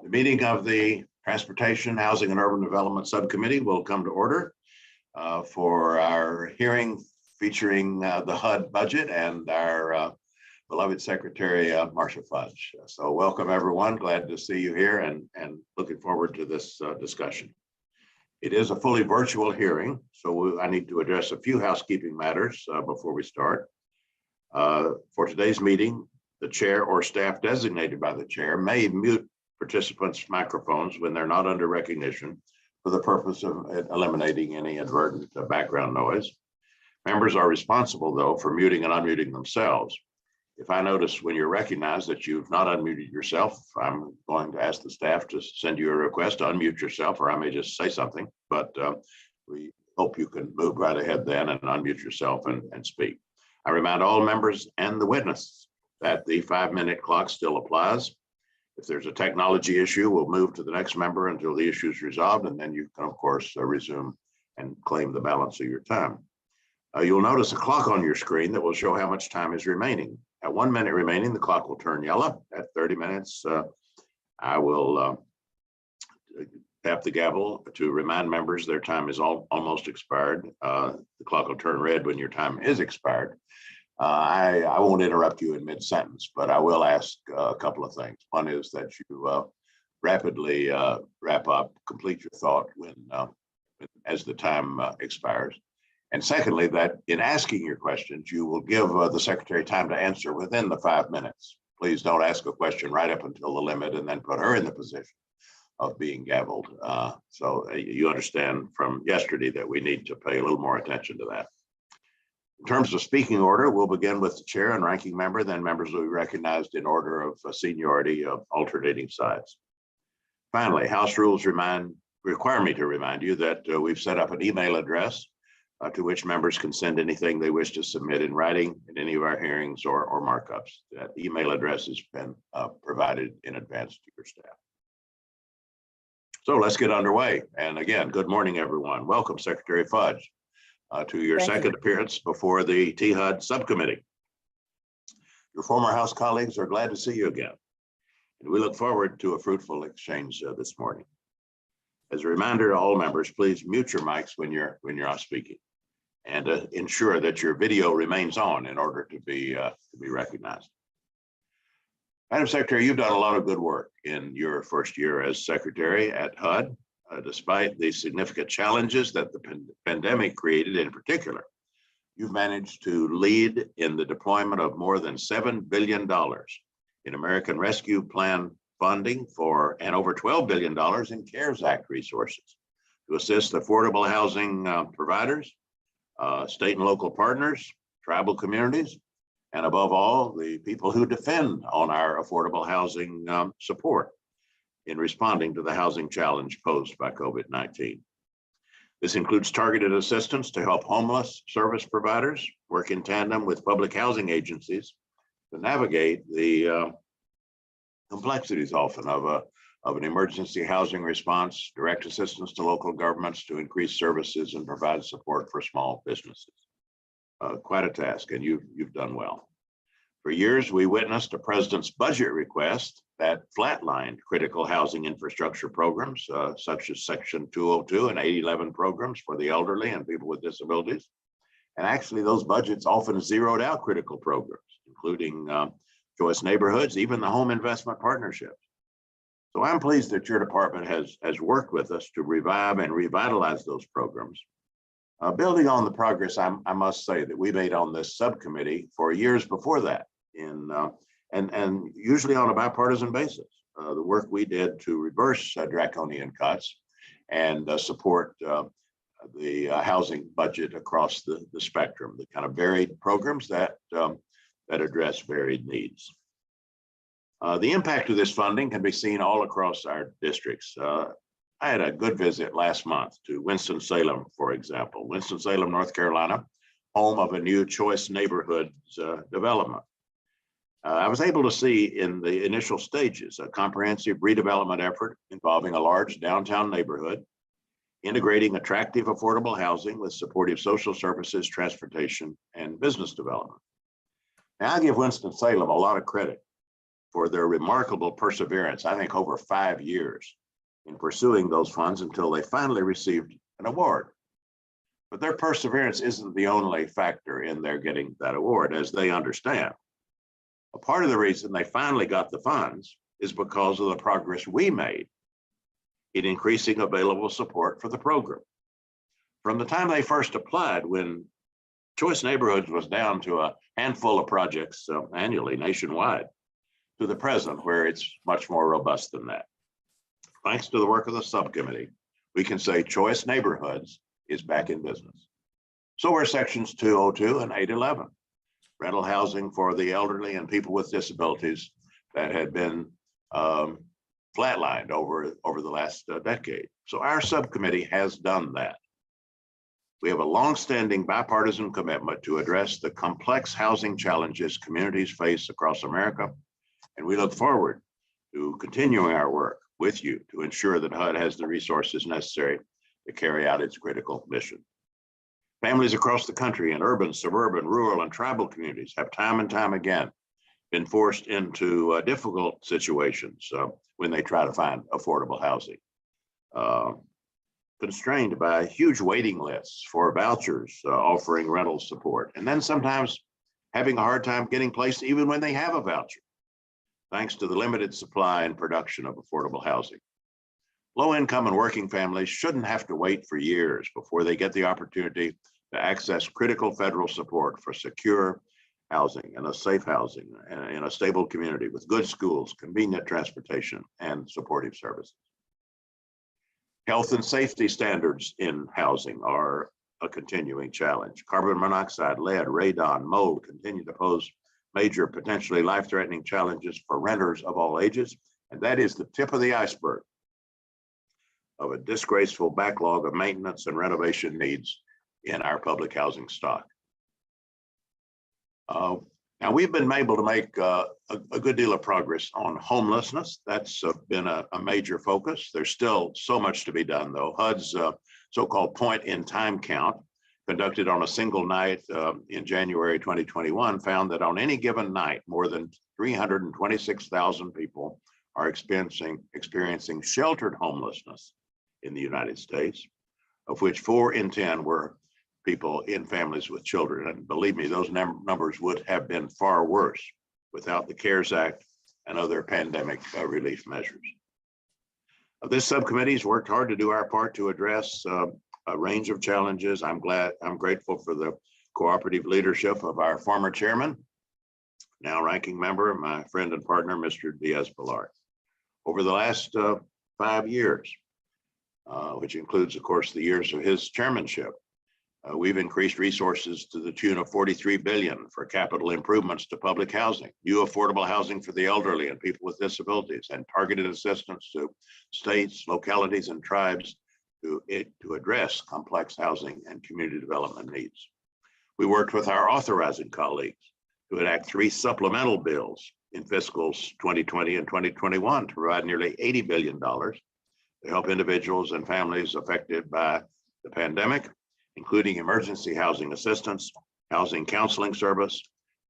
The meeting of the Transportation, Housing, and Urban Development Subcommittee will come to order for our hearing featuring the HUD budget and our beloved Secretary, Marcia Fudge. So welcome, everyone. Glad to see you here and looking forward to this discussion. It is a fully virtual hearing, so I need to address a few housekeeping matters before we start. For today's meeting, the chair or staff designated by the chair may mute participants' microphones when they're not under recognition for the purpose of eliminating any inadvertent background noise. Members are responsible, though, for muting and unmuting themselves. If I notice when you're recognized that you've not unmuted yourself, I'm going to ask the staff to send you a request to unmute yourself, or I may just say something, but we hope you can move right ahead then and unmute yourself and speak. I remind all members and the witnesses that the 5-minute clock still applies. If there's a technology issue, we'll move to the next member until the issue is resolved, and then you can, of course, resume and claim the balance of your time. You'll notice a clock on your screen that will show how much time is remaining. At 1 minute remaining, the clock will turn yellow. At 30 minutes, I will tap the gavel to remind members their time is almost expired. The clock will turn red when your time is expired. I won't interrupt you in mid-sentence, but I will ask a couple of things. One is that you rapidly wrap up, complete your thought as the time expires. And secondly, that in asking your questions, you will give the secretary time to answer within the 5 minutes. Please don't ask a question right up until the limit and then put her in the position of being gavelled. So you understand from yesterday that we need to pay a little more attention to that. In terms of speaking order, we'll begin with the chair and ranking member, then members will be recognized in order of seniority of alternating sides. Finally, House rules require me to remind you that we've set up an email address to which members can send anything they wish to submit in writing in any of our hearings or markups. That email address has been provided in advance to your staff. So let's get underway. And again, good morning, everyone. Welcome, Secretary Fudge, to your second appearance before the THUD subcommittee. Your former House colleagues are glad to see you again, and we look forward to a fruitful exchange this morning. As a reminder to all members, please mute your mics when you're not speaking, and ensure that your video remains on in order to be recognized. Madam Secretary, you've done a lot of good work in your first year as Secretary at HUD. Despite the significant challenges that the pandemic created in particular, you've managed to lead in the deployment of more than $7 billion in American Rescue Plan funding and over $12 billion in CARES Act resources to assist affordable housing providers, state and local partners, tribal communities, and above all, the people who depend on our affordable housing support in responding to the housing challenge posed by COVID-19. This includes targeted assistance to help homeless service providers work in tandem with public housing agencies to navigate the complexities often of an emergency housing response, direct assistance to local governments to increase services and provide support for small businesses. Quite a task, and you've done well. For years, we witnessed a president's budget request that flatlined critical housing infrastructure programs, such as Section 202 and 811 programs for the elderly and people with disabilities. And actually, those budgets often zeroed out critical programs, including choice neighborhoods, even the home investment partnerships. So I'm pleased that your department has worked with us to revive and revitalize those programs. Building on the progress, I must say, that we made on this subcommittee for years before that, and usually on a bipartisan basis. The work we did to reverse draconian cuts and support the housing budget across the spectrum, the kind of varied programs that address varied needs. The impact of this funding can be seen all across our districts. I had a good visit last month to Winston-Salem, for example. Winston-Salem, North Carolina, home of a new choice neighborhoods development. I was able to see in the initial stages a comprehensive redevelopment effort involving a large downtown neighborhood, integrating attractive affordable housing with supportive social services, transportation, and business development. Now, I give Winston-Salem a lot of credit for their remarkable perseverance, I think over 5 years in pursuing those funds until they finally received an award. But their perseverance isn't the only factor in their getting that award, as they understand. A part of the reason they finally got the funds is because of the progress we made in increasing available support for the program. From the time they first applied, when Choice Neighborhoods was down to a handful of projects annually nationwide, to the present, where it's much more robust than that. Thanks to the work of the subcommittee, we can say Choice Neighborhoods is back in business. So are sections 202 and 811, rental housing for the elderly and people with disabilities that had been flatlined over the last decade. So our subcommittee has done that. We have a longstanding bipartisan commitment to address the complex housing challenges communities face across America, and we look forward to continuing our work with you to ensure that HUD has the resources necessary to carry out its critical mission. Families across the country in urban, suburban, rural, and tribal communities have time and time again been forced into difficult situations when they try to find affordable housing. Constrained by huge waiting lists for vouchers offering rental support, and then sometimes having a hard time getting placed even when they have a voucher, thanks to the limited supply and production of affordable housing. Low-income and working families shouldn't have to wait for years before they get the opportunity to access critical federal support for secure housing and a safe housing in a stable community with good schools, convenient transportation, and supportive services. Health and safety standards in housing are a continuing challenge. Carbon monoxide, lead, radon, mold continue to pose major, potentially life-threatening challenges for renters of all ages, and that is the tip of the iceberg of a disgraceful backlog of maintenance and renovation needs in our public housing stock. Now, we've been able to make a good deal of progress on homelessness. That's been a major focus. There's still so much to be done, though. HUD's so-called point-in-time count, conducted on a single night in January 2021, found that on any given night, more than 326,000 people are experiencing sheltered homelessness in the United States, of which 4 in 10 were people in families with children. And believe me, those numbers would have been far worse without the CARES Act and other pandemic relief measures. This subcommittee has worked hard to do our part to address a range of challenges. I'm grateful for the cooperative leadership of our former chairman, now ranking member, my friend and partner, Mr. Diaz-Balart. Over the last 5 years, which includes, of course, the years of his chairmanship, we've increased resources to the tune of $43 billion for capital improvements to public housing, new affordable housing for the elderly and people with disabilities, and targeted assistance to states, localities, and tribes to address complex housing and community development needs. We worked with our authorizing colleagues to enact 3 supplemental bills in fiscals 2020 and 2021 to provide nearly $80 billion to help individuals and families affected by the pandemic, including emergency housing assistance, housing counseling service,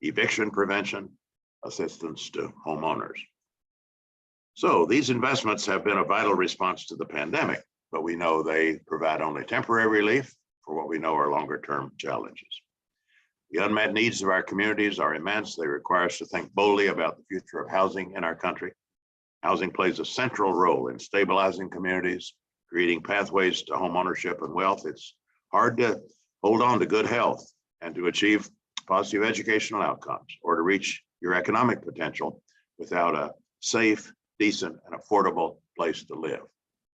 eviction prevention, assistance to homeowners. So these investments have been a vital response to the pandemic, but we know they provide only temporary relief for what we know are longer-term challenges. The unmet needs of our communities are immense. They require us to think boldly about the future of housing in our country. Housing plays a central role in stabilizing communities, creating pathways to homeownership and wealth. It's hard to hold on to good health and to achieve positive educational outcomes or to reach your economic potential without a safe, decent, and affordable place to live.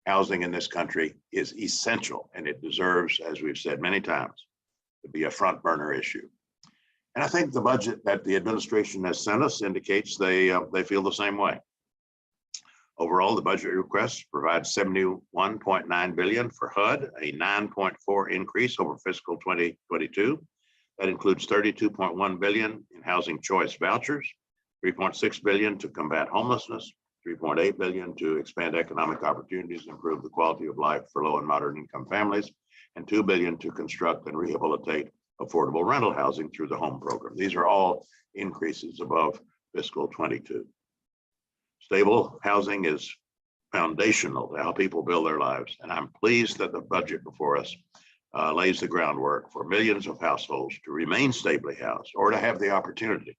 Housing in this country is essential, and it deserves, as we've said many times, to be a front burner issue. And I think the budget that the administration has sent us indicates they feel the same way. Overall, the budget request provides $71.9 billion for HUD, a 9.4 increase over fiscal 2022. That includes $32.1 billion in housing choice vouchers, $3.6 billion to combat homelessness, $3.8 billion to expand economic opportunities and improve the quality of life for low and moderate income families, and $2 billion to construct and rehabilitate affordable rental housing through the HOME program. These are all increases above fiscal 22. Stable housing is foundational to how people build their lives, and I'm pleased that the budget before us lays the groundwork for millions of households to remain stably housed or to have the opportunity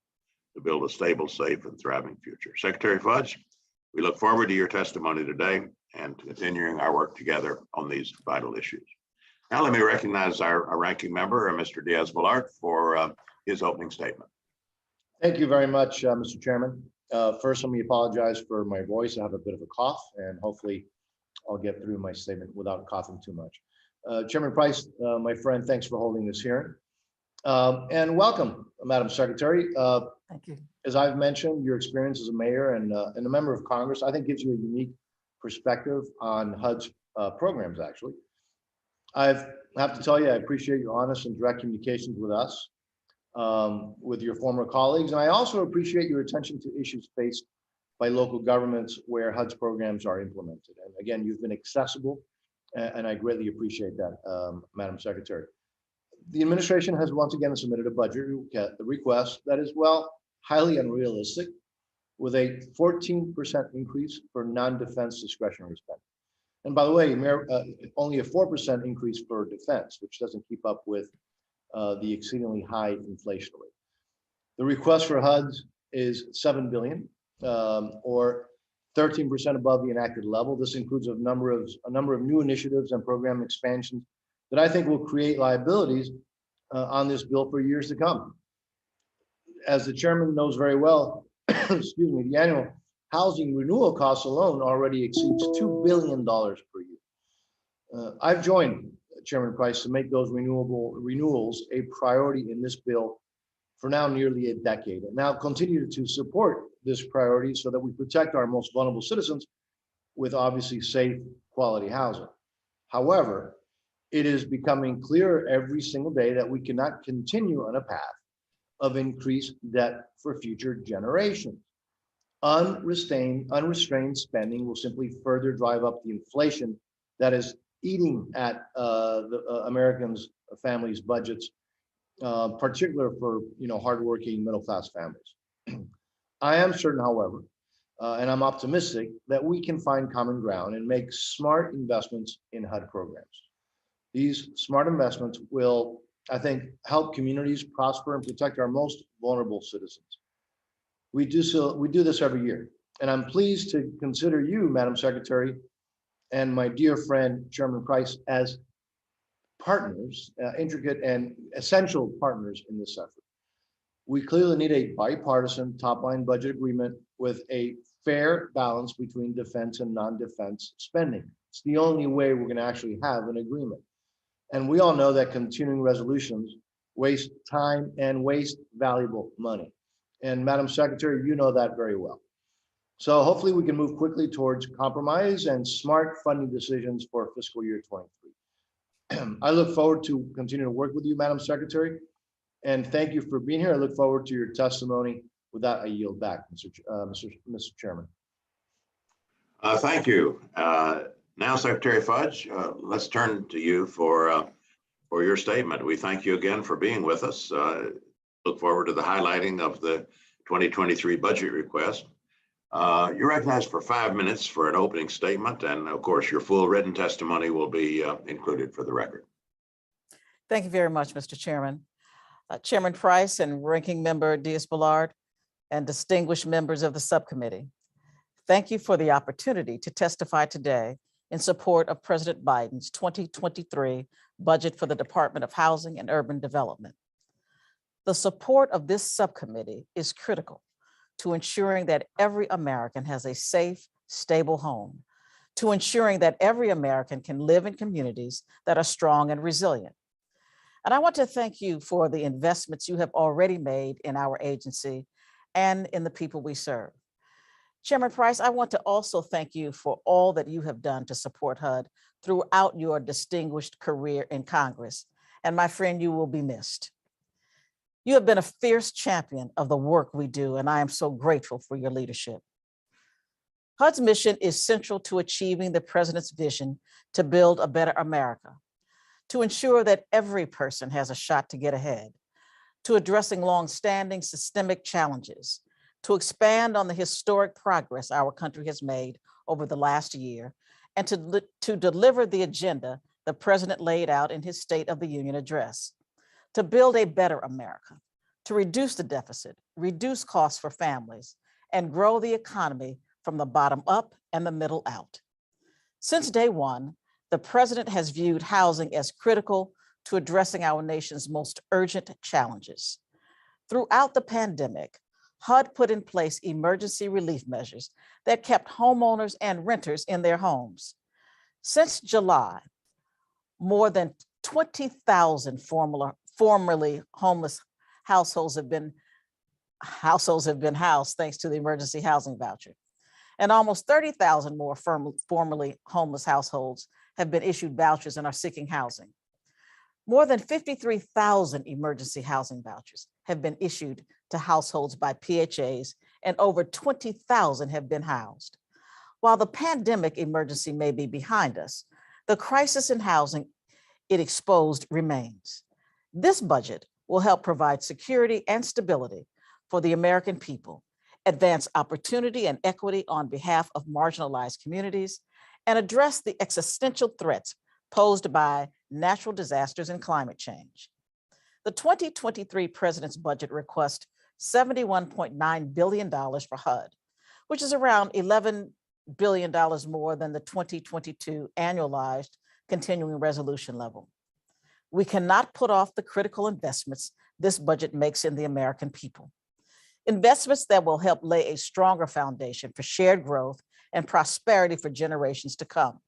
to build a stable, safe, and thriving future. Secretary Fudge, we look forward to your testimony today and to continuing our work together on these vital issues. Now let me recognize our ranking member, Mr. Diaz-Balart, for his opening statement. Thank you very much, Mr. Chairman. First, let me apologize for my voice. I have a bit of a cough, and hopefully I'll get through my statement without coughing too much. Chairman Price, my friend, thanks for holding this hearing. And welcome, Madam Secretary. Thank you. As I've mentioned, your experience as a mayor and a member of Congress, I think gives you a unique perspective on HUD's programs, actually. I have to tell you, I appreciate your honest and direct communications with us, with your former colleagues. And I also appreciate your attention to issues faced by local governments where HUD's programs are implemented. And again, you've been accessible, and I greatly appreciate that, Madam Secretary. The administration has once again submitted a budget request that is, well, highly unrealistic, with a 14% increase for non-defense discretionary spending. And by the way, only a 4% increase for defense, which doesn't keep up with the exceedingly high inflation rate. The request for HUDs is $7 billion, or 13% above the enacted level. This includes a number of new initiatives and program expansions that I think will create liabilities on this bill for years to come. As the chairman knows very well, excuse me, the annual housing renewal costs alone already exceeds $2 billion per year. I've joined Chairman Price to make those renewals a priority in this bill for now nearly a decade, and now continue to support this priority so that we protect our most vulnerable citizens with obviously safe, quality housing. However, it is becoming clearer every single day that we cannot continue on a path of increased debt for future generations. Unrestrained spending will simply further drive up the inflation that is eating at the Americans' families' budgets, particularly for hardworking middle-class families. I am certain, however, and I'm optimistic that we can find common ground and make smart investments in HUD programs. These smart investments will, I think, help communities prosper and protect our most vulnerable citizens. We do this every year, and I'm pleased to consider you, Madam Secretary, and my dear friend, Chairman Price, as partners, intricate and essential partners in this effort. We clearly need a bipartisan top-line budget agreement with a fair balance between defense and non-defense spending. It's the only way we're going to actually have an agreement. And we all know that continuing resolutions waste time and waste valuable money. And Madam Secretary, you know that very well. So hopefully we can move quickly towards compromise and smart funding decisions for fiscal year 23. I look forward to continuing to work with you, Madam Secretary, and thank you for being here. I look forward to your testimony. With that, I yield back, Mr. Chairman. Thank you. Now, Secretary Fudge, let's turn to you for your statement. We thank you again for being with us. Look forward to the highlighting of the 2023 budget request. You're recognized for 5 minutes for an opening statement, and of course, your full written testimony will be included for the record. Thank you very much, Mr. Chairman. Chairman Price and Ranking Member Diaz-Balart and distinguished members of the subcommittee, thank you for the opportunity to testify today in support of President Biden's 2023 budget for the Department of Housing and Urban Development. The support of this subcommittee is critical to ensuring that every American has a safe, stable home, to ensuring that every American can live in communities that are strong and resilient. And I want to thank you for the investments you have already made in our agency and in the people we serve. Chairman Price, I want to also thank you for all that you have done to support HUD throughout your distinguished career in Congress. And my friend, you will be missed. You have been a fierce champion of the work we do, and I am so grateful for your leadership. HUD's mission is central to achieving the President's vision to build a better America, to ensure that every person has a shot to get ahead, to addressing longstanding systemic challenges, to expand on the historic progress our country has made over the last year and to deliver the agenda the President laid out in his State of the Union address, to build a better America, to reduce the deficit, reduce costs for families, and grow the economy from the bottom up and the middle out. Since day one, the President has viewed housing as critical to addressing our nation's most urgent challenges. Throughout the pandemic, HUD put in place emergency relief measures that kept homeowners and renters in their homes. Since July, more than 20,000 formerly homeless households have been housed thanks to the emergency housing voucher. And almost 30,000 more formerly homeless households have been issued vouchers and are seeking housing. More than 53,000 emergency housing vouchers have been issued to households by PHAs, and over 20,000 have been housed. While the pandemic emergency may be behind us, the crisis in housing it exposed remains. This budget will help provide security and stability for the American people, advance opportunity and equity on behalf of marginalized communities, and address the existential threats posed by natural disasters and climate change. The 2023 President's budget requests $71.9 billion for HUD, which is around $11 billion more than the 2022 annualized continuing resolution level. We cannot put off the critical investments this budget makes in the American people. Investments that will help lay a stronger foundation for shared growth and prosperity for generations to come.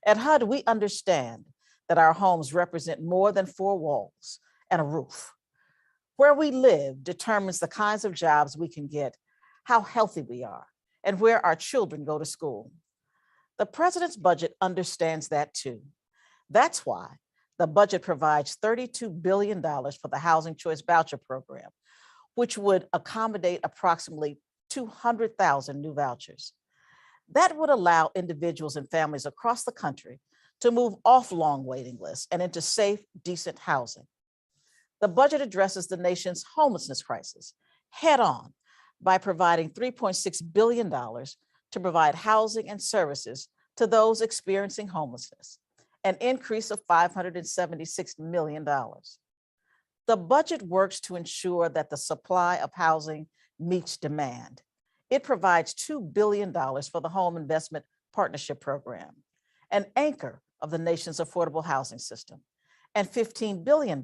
At HUD, we understand that our homes represent more than four walls and a roof. Where we live determines the kinds of jobs we can get, how healthy we are, and where our children go to school. The President's budget understands that too. That's why the budget provides $32 billion for the Housing Choice Voucher Program, which would accommodate approximately 200,000 new vouchers. That would allow individuals and families across the country to move off long waiting lists and into safe, decent housing. The budget addresses the nation's homelessness crisis head on by providing $3.6 billion to provide housing and services to those experiencing homelessness, an increase of $576 million. The budget works to ensure that the supply of housing meets demand. It provides $2 billion for the Home Investment Partnership Program, an anchor of the nation's affordable housing system, and $15 billion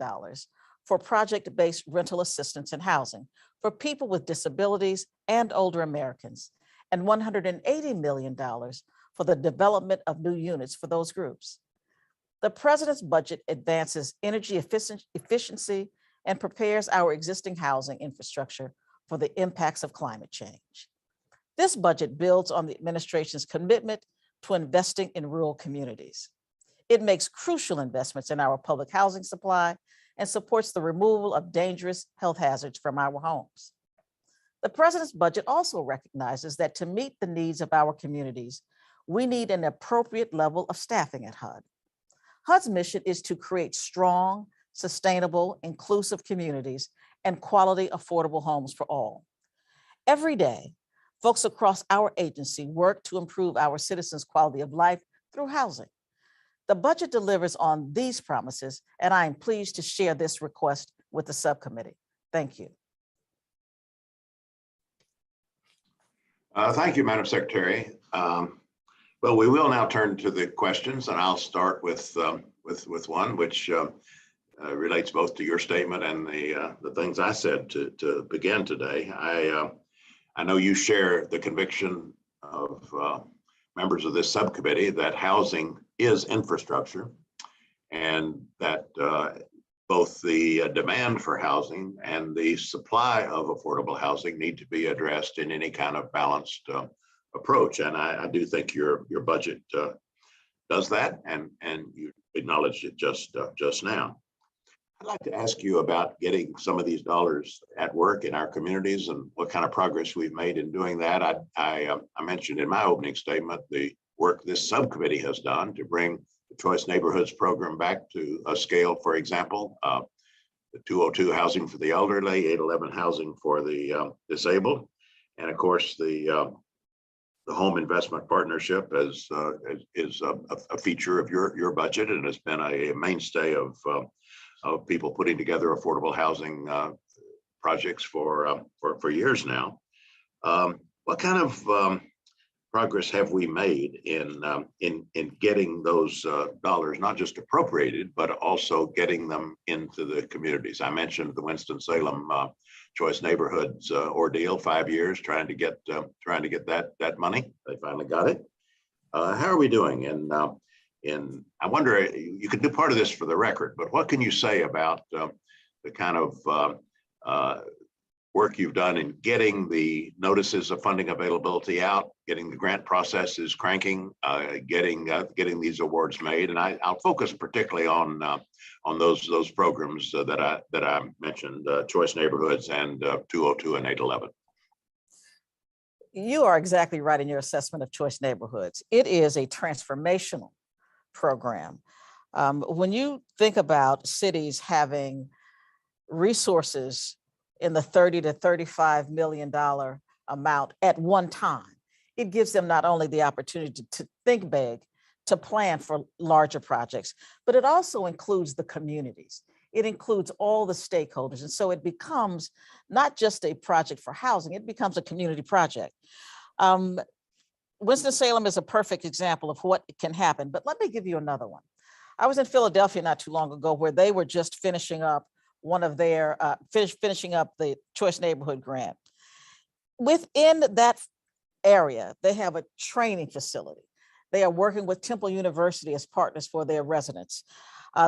for project-based rental assistance and housing for people with disabilities and older Americans, and $180 million for the development of new units for those groups. The President's budget advances energy efficiency and prepares our existing housing infrastructure for the impacts of climate change. This budget builds on the administration's commitment to investing in rural communities. It makes crucial investments in our public housing supply and supports the removal of dangerous health hazards from our homes. The President's budget also recognizes that to meet the needs of our communities, we need an appropriate level of staffing at HUD. HUD's mission is to create strong, sustainable, inclusive communities and quality, affordable homes for all. Every day, folks across our agency work to improve our citizens' quality of life through housing. The budget delivers on these promises, and I am pleased to share this request with the subcommittee. Thank you. Thank you, Madam Secretary. Well, we will now turn to the questions, and I'll start with one which relates both to your statement and the things I said to begin today. I know you share the conviction of members of this subcommittee that housing is infrastructure, and that both the demand for housing and the supply of affordable housing need to be addressed in any kind of balanced approach. And I do think your budget does that, and you acknowledged it just now. I'd like to ask you about getting some of these dollars at work in our communities and what kind of progress we've made in doing that. I mentioned in my opening statement the work this subcommittee has done to bring the Choice Neighborhoods program back to a scale, for example, the 202 housing for the elderly, 811 housing for the disabled. And of course, the Home Investment Partnership is a feature of your budget, and has been a mainstay of people putting together affordable housing projects for years now. What kind of progress have we made in getting those dollars not just appropriated, but also getting them into the communities? I mentioned the Winston-Salem Choice Neighborhoods ordeal, 5 years trying to get that money. They finally got it. How are we doing? I wonder, you can do part of this for the record, but what can you say about the kind of work you've done in getting the notices of funding availability out, getting the grant processes cranking, getting these awards made? And I'll focus particularly on those programs that I mentioned, Choice Neighborhoods and 202 and 811. You are exactly right in your assessment of Choice Neighborhoods. It is a transformational program. When you think about cities having resources in the $30 to $35 million amount at one time, it gives them not only the opportunity to think big, to plan for larger projects, but it also includes the communities. It includes all the stakeholders. And so it becomes not just a project for housing, it becomes a community project. Winston-Salem is a perfect example of what can happen, but let me give you another one. I was in Philadelphia not too long ago where they were just finishing up one of their, finishing up the Choice Neighborhood grant. Within that area, they have a training facility. They are working with Temple University as partners for their residents.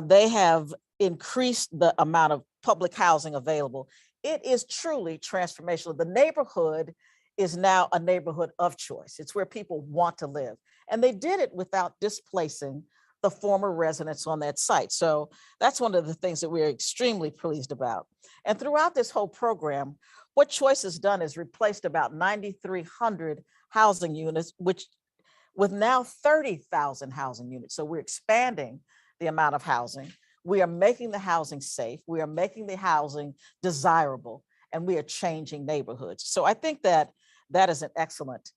They have increased the amount of public housing available. It is truly transformational. The neighborhood is now a neighborhood of choice. It's where people want to live. And they did it without displacing the former residents on that site. So that's one of the things that we're extremely pleased about. And throughout this whole program, what Choice has done is replaced about 9,300 housing units, which with now 30,000 housing units. So we're expanding the amount of housing. We are making the housing safe. We are making the housing desirable, and we are changing neighborhoods. So I think that that is an excellent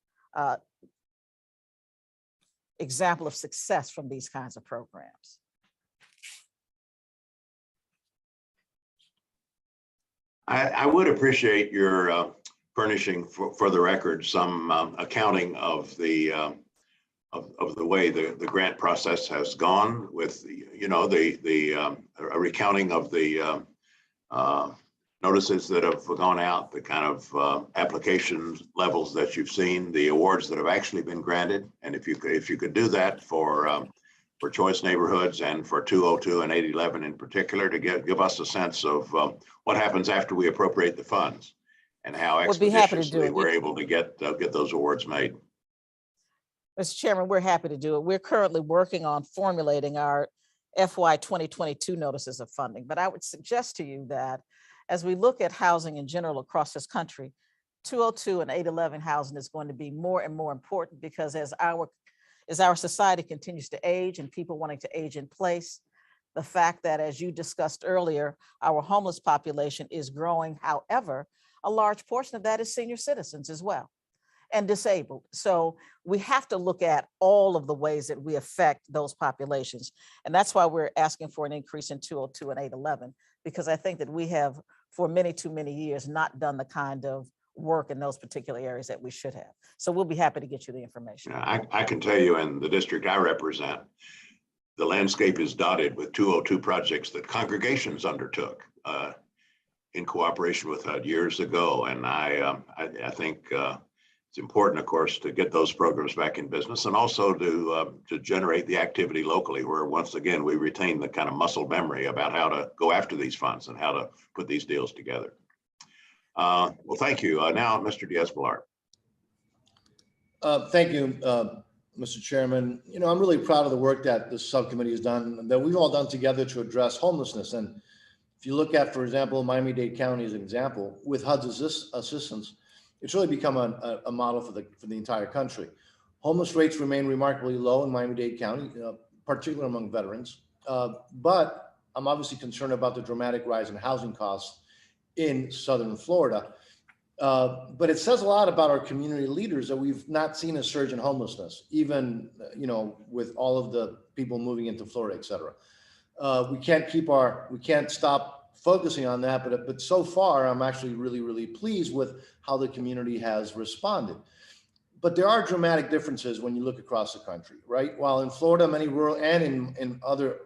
example of success from these kinds of programs. I would appreciate your furnishing for the record some accounting of the way the grant process has gone, with a recounting of the notices that have gone out, the kind of application levels that you've seen, the awards that have actually been granted, and if you could do that for Choice Neighborhoods and for 202 and 811 in particular, to give us a sense of what happens after we appropriate the funds and how expeditiously we're able to get those awards made. Mr. Chairman, we're happy to do it. We're currently working on formulating our FY 2022 notices of funding, but I would suggest to you that as we look at housing in general across this country, 202 and 811 housing is going to be more and more important, because as our society continues to age and people wanting to age in place, the fact that, as you discussed earlier, our homeless population is growing. However, a large portion of that is senior citizens as well, and disabled. So we have to look at all of the ways that we affect those populations. And that's why we're asking for an increase in 202 and 811, because I think that we have, for too many years, not done the kind of work in those particular areas that we should have. So we'll be happy to get you the information. I can tell you, in the district I represent, the landscape is dotted with 202 projects that congregations undertook in cooperation with HUD years ago. And I think it's important, of course, to get those programs back in business, and also to generate the activity locally, where once again we retain the kind of muscle memory about how to go after these funds and how to put these deals together. Well, thank you. Now, Mr. Diaz-Balart. Thank you, Mr. Chairman. I'm really proud of the work that this subcommittee has done, that we've all done together to address homelessness. And if you look at, for example, Miami-Dade County as an example, with HUD's assistance, it's really become a model for the entire country. Homeless rates remain remarkably low in Miami-Dade County, particularly among veterans. But I'm obviously concerned about the dramatic rise in housing costs in Southern Florida. But it says a lot about our community leaders that we've not seen a surge in homelessness, even, with all of the people moving into Florida, et cetera. We can't stop focusing on that, but so far, I'm actually really, really pleased with how the community has responded. But there are dramatic differences when you look across the country, right? While in Florida, many rural and in other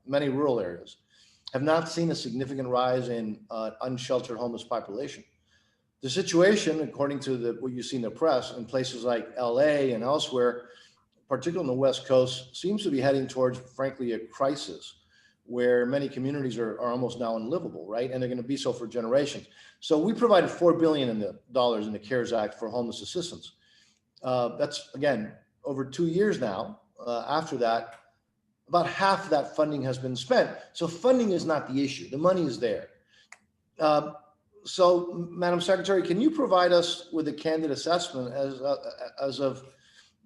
many rural areas have not seen a significant rise in unsheltered homeless population. The situation, according to what you see in the press, in places like LA and elsewhere, particularly on the West Coast, seems to be heading towards, frankly, a crisis where many communities are almost now unlivable, right? And they're going to be so for generations. So we provided $4 billion in the CARES Act for homeless assistance. That's, again, over 2 years now. After that, about half of that funding has been spent. So funding is not the issue. The money is there. So, Madam Secretary, can you provide us with a candid assessment as of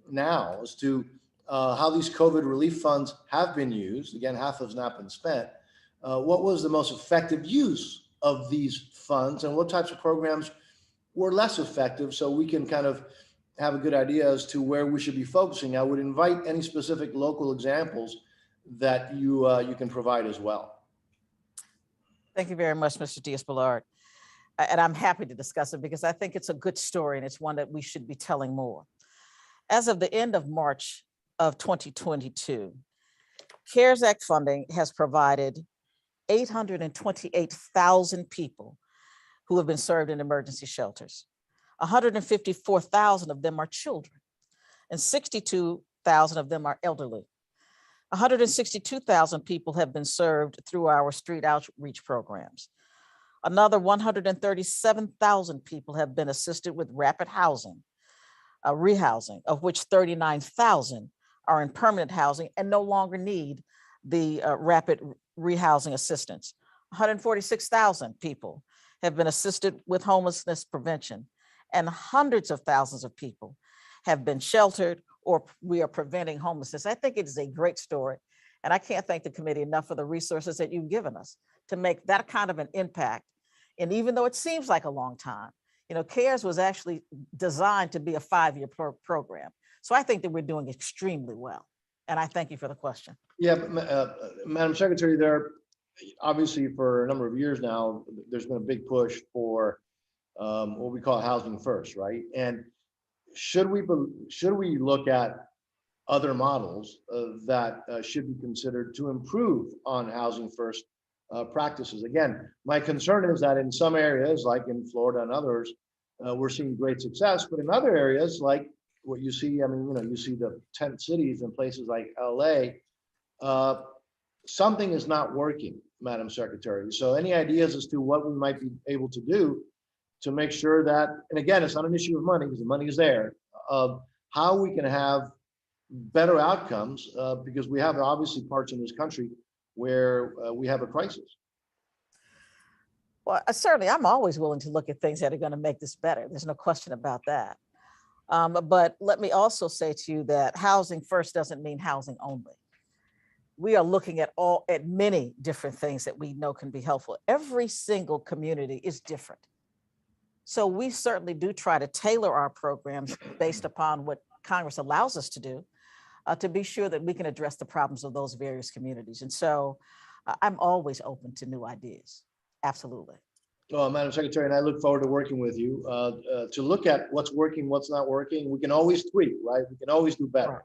now as to how these COVID relief funds have been used? Again, half has not been spent. What was the most effective use of these funds, and what types of programs were less effective, so we can kind of have a good idea as to where we should be focusing? I would invite any specific local examples that you can provide as well. Thank you very much, Mr. Diaz-Balart. And I'm happy to discuss it because I think it's a good story and it's one that we should be telling more. As of the end of March of 2022, CARES Act funding has provided 828,000 people who have been served in emergency shelters. 154,000 of them are children, and 62,000 of them are elderly. 162,000 people have been served through our street outreach programs. Another 137,000 people have been assisted with rapid housing, rehousing, of which 39,000 are in permanent housing and no longer need the rapid rehousing assistance. 146,000 people have been assisted with homelessness prevention, and hundreds of thousands of people have been sheltered, or we are preventing homelessness. I think it is a great story, and I can't thank the committee enough for the resources that you've given us to make that kind of an impact. And even though it seems like a long time, CARES was actually designed to be a 5-year program. So I think that we're doing extremely well. And I thank you for the question. Yeah, Madam Secretary, there obviously for a number of years now, there's been a big push for what we call housing first, right? And should we look at other models that should be considered to improve on housing first practices? Again, my concern is that in some areas, like in Florida and others, we're seeing great success, but in other areas, like what you see, you see the tent cities in places like LA, something is not working, Madam Secretary. So any ideas as to what we might be able to do to make sure that, and again, it's not an issue of money because the money is there, of how we can have better outcomes, because we have obviously parts in this country where we have a crisis. Well, certainly, I'm always willing to look at things that are going to make this better. There's no question about that. But let me also say to you that housing first doesn't mean housing only. We are looking at many different things that we know can be helpful. Every single community is different. So we certainly do try to tailor our programs based upon what Congress allows us to do, to be sure that we can address the problems of those various communities. And so I'm always open to new ideas. Absolutely. Well, Madam Secretary, and I look forward to working with you to look at what's working, what's not working. We can always tweak, right? We can always do better.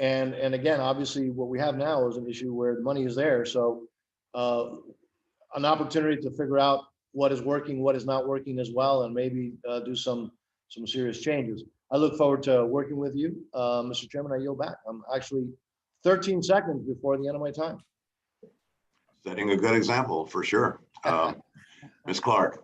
Right. And again, obviously, what we have now is an issue where the money is there. So an opportunity to figure out what is working, what is not working as well, and maybe do some serious changes. I look forward to working with you. Mr. Chairman, I yield back. I'm actually 13 seconds before the end of my time. Setting a good example for sure. Ms. Clark.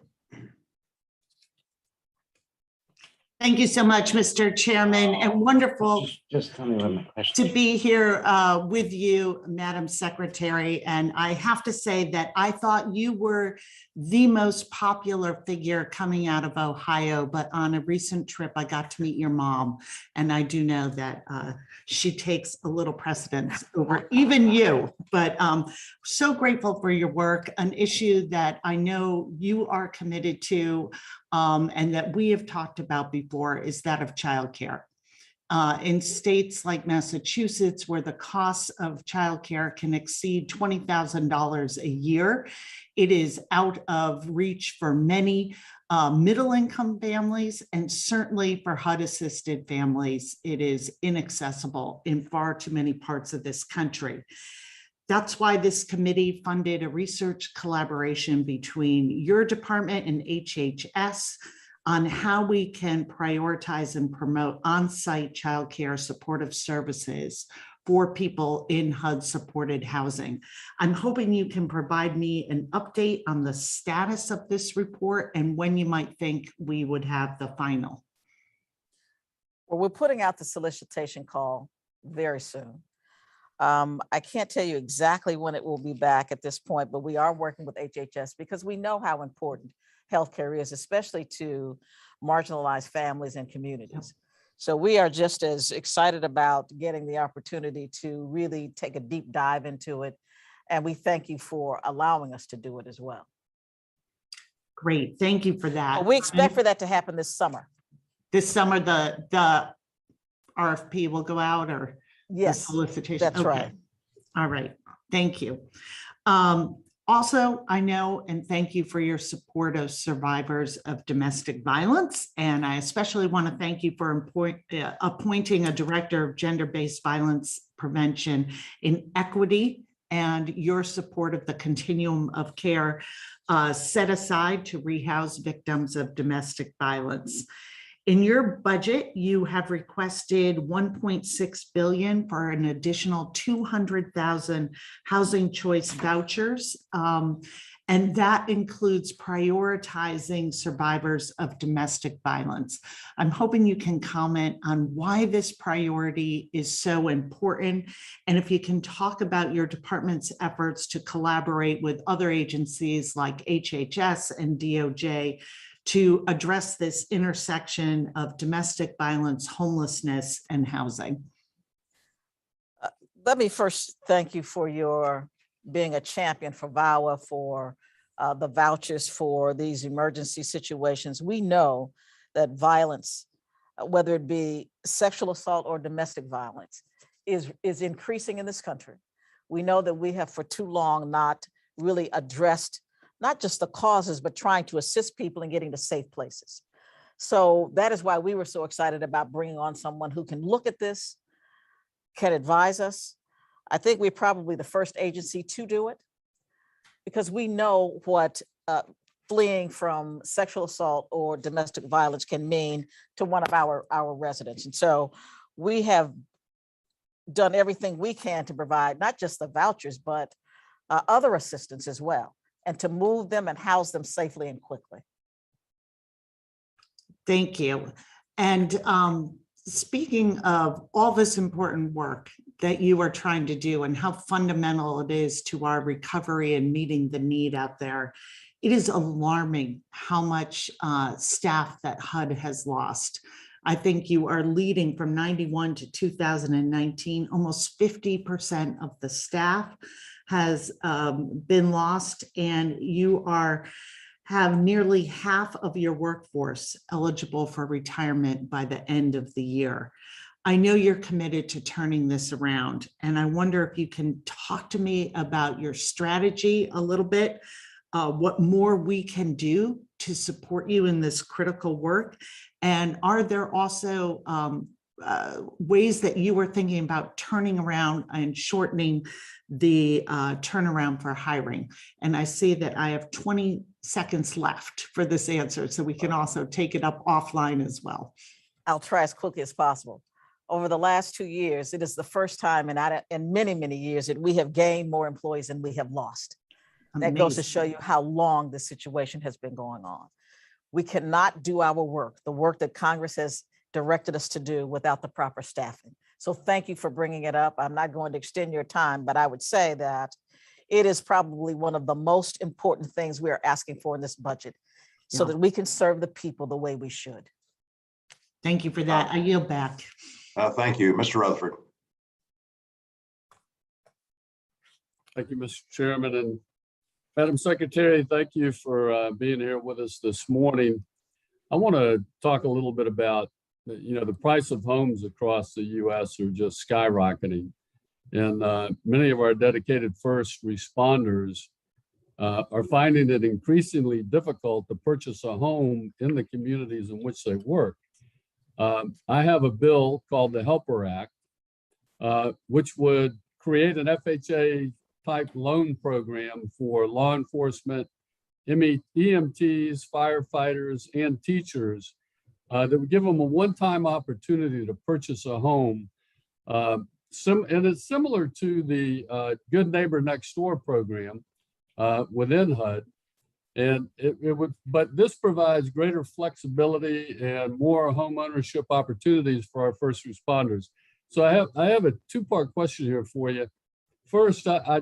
Thank you so much, Mr. Chairman, and wonderful just tell me what my question to be here with you, Madam Secretary. And I have to say that I thought you were the most popular figure coming out of Ohio, but on a recent trip, I got to meet your mom, and I do know that she takes a little precedence over even you. But so grateful for your work, an issue that I know you are committed to and that we have talked about before is that of childcare. In states like Massachusetts, where the costs of childcare can exceed $20,000 a year, it is out of reach for many middle-income families, and certainly for HUD-assisted families, it is inaccessible in far too many parts of this country. That's why this committee funded a research collaboration between your department and HHS on how we can prioritize and promote on-site childcare supportive services for people in HUD-supported housing. I'm hoping you can provide me an update on the status of this report and when you might think we would have the final. Well, we're putting out the solicitation call very soon. I can't tell you exactly when it will be back at this point, but we are working with HHS because we know how important healthcare is, especially to marginalized families and communities. So we are just as excited about getting the opportunity to really take a deep dive into it. And we thank you for allowing us to do it as well. Great, thank you for that. But we expect for that to happen this summer. This summer, the RFP will go out, or yes, the solicitation? That's okay. right. All right, thank you. Also, I know and thank you for your support of survivors of domestic violence. And I especially want to thank you for appointing a director of gender-based violence prevention in equity, and your support of the continuum of care set aside to rehouse victims of domestic violence. In your budget, you have requested $1.6 billion for an additional 200,000 housing choice vouchers. And that includes prioritizing survivors of domestic violence. I'm hoping you can comment on why this priority is so important, and if you can talk about your department's efforts to collaborate with other agencies like HHS and DOJ to address this intersection of domestic violence, homelessness, and housing. Let me first thank you for your being a champion for VAWA, for the vouchers for these emergency situations. We know that violence, whether it be sexual assault or domestic violence, is increasing in this country. We know that we have for too long not really addressed not just the causes, but trying to assist people in getting to safe places. So that is why we were so excited about bringing on someone who can look at this, can advise us. I think we're probably the first agency to do it, because we know what fleeing from sexual assault or domestic violence can mean to one of our residents. And so we have done everything we can to provide not just the vouchers, but other assistance as well, and to move them and house them safely and quickly. Thank you. And speaking of all this important work that you are trying to do and how fundamental it is to our recovery and meeting the need out there, it is alarming how much staff that HUD has lost. I think you are leading from 91 to 2019, almost 50% of the staff has been lost, and you have nearly half of your workforce eligible for retirement by the end of the year. I know you're committed to turning this around, and I wonder if you can talk to me about your strategy a little bit, what more we can do to support you in this critical work, and are there also ways that you were thinking about turning around and shortening the turnaround for hiring? And I see that I have 20 seconds left for this answer, so we can also take it up offline as well. I'll try as quickly as possible. Over the last 2 years, it is the first time in many, many years that we have gained more employees than we have lost. That goes to show you how long this situation has been going on. We cannot do our work, the work that Congress has directed us to do, without the proper staffing. So thank you for bringing it up. I'm not going to extend your time, but I would say that it is probably one of the most important things we are asking for in this budget, so that we can serve the people the way we should. Thank you for that. I yield back. Thank you, Mr. Rutherford. Thank you, Mr. Chairman, and Madam Secretary, thank you for being here with us this morning. I want to talk a little bit about, the price of homes across the U.S. are just skyrocketing. And many of our dedicated first responders are finding it increasingly difficult to purchase a home in the communities in which they work. I have a bill called the HOPWA Act, which would create an FHA type loan program for law enforcement, EMTs, firefighters, and teachers that would give them a one-time opportunity to purchase a home. And it's similar to the Good Neighbor Next Door program within HUD. And it would, but this provides greater flexibility and more home ownership opportunities for our first responders. So I have a two-part question here for you. First, I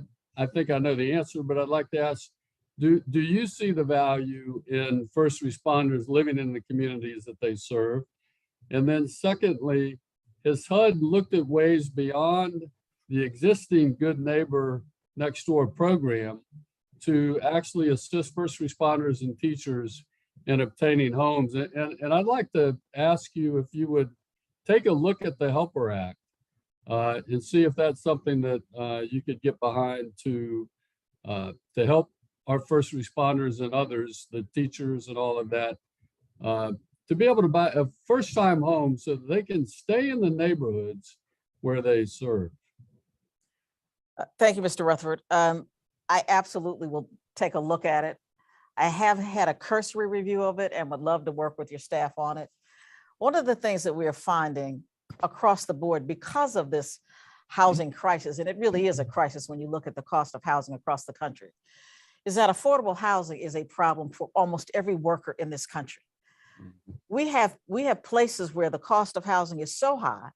think I know the answer, but I'd like to ask, do you see the value in first responders living in the communities that they serve? And then secondly, has HUD looked at ways beyond the existing Good Neighbor Next Door program to actually assist first responders and teachers in obtaining homes? And I'd like to ask you if you would take a look at the HOPWA Act and see if that's something that you could get behind to help our first responders and others, the teachers and all of that, to be able to buy a first-time home so that they can stay in the neighborhoods where they serve. Thank you, Mr. Rutherford. I absolutely will take a look at it. I have had a cursory review of it and would love to work with your staff on it. One of the things that we are finding across the board because of this housing crisis, and it really is a crisis when you look at the cost of housing across the country, is that affordable housing is a problem for almost every worker in this country. We have places where the cost of housing is so high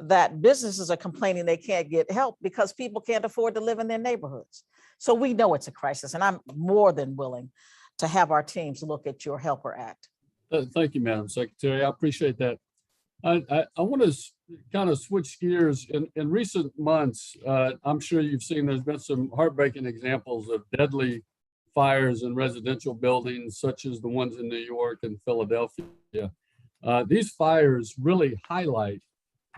that businesses are complaining they can't get help because people can't afford to live in their neighborhoods. So we know it's a crisis, and I'm more than willing to have our teams look at your HOPWA Act. Thank you, Madam Secretary. I appreciate that. I want to kind of switch gears. In recent months, I'm sure you've seen there's been some heartbreaking examples of deadly fires in residential buildings, such as the ones in New York and Philadelphia. These fires really highlight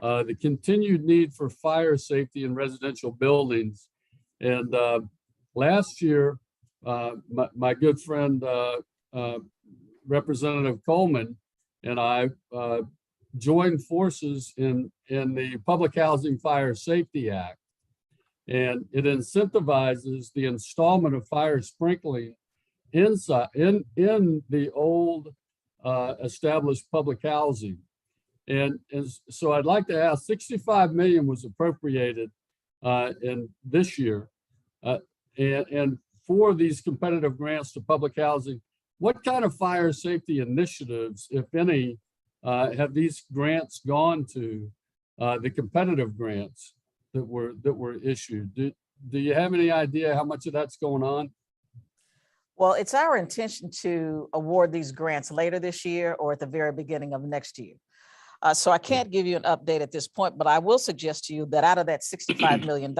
the continued need for fire safety in residential buildings. And last year, my good friend, Representative Coleman, and I joined forces in the Public Housing Fire Safety Act. And it incentivizes the installment of fire sprinkling inside in the old established public housing. And so I'd like to ask, 65 million was appropriated in this year. And for these competitive grants to public housing, what kind of fire safety initiatives, if any, have these grants gone to, the competitive grants that were issued? Do you have any idea how much of that's going on? Well, it's our intention to award these grants later this year or at the very beginning of next year. So I can't give you an update at this point, but I will suggest to you that out of that $65 million,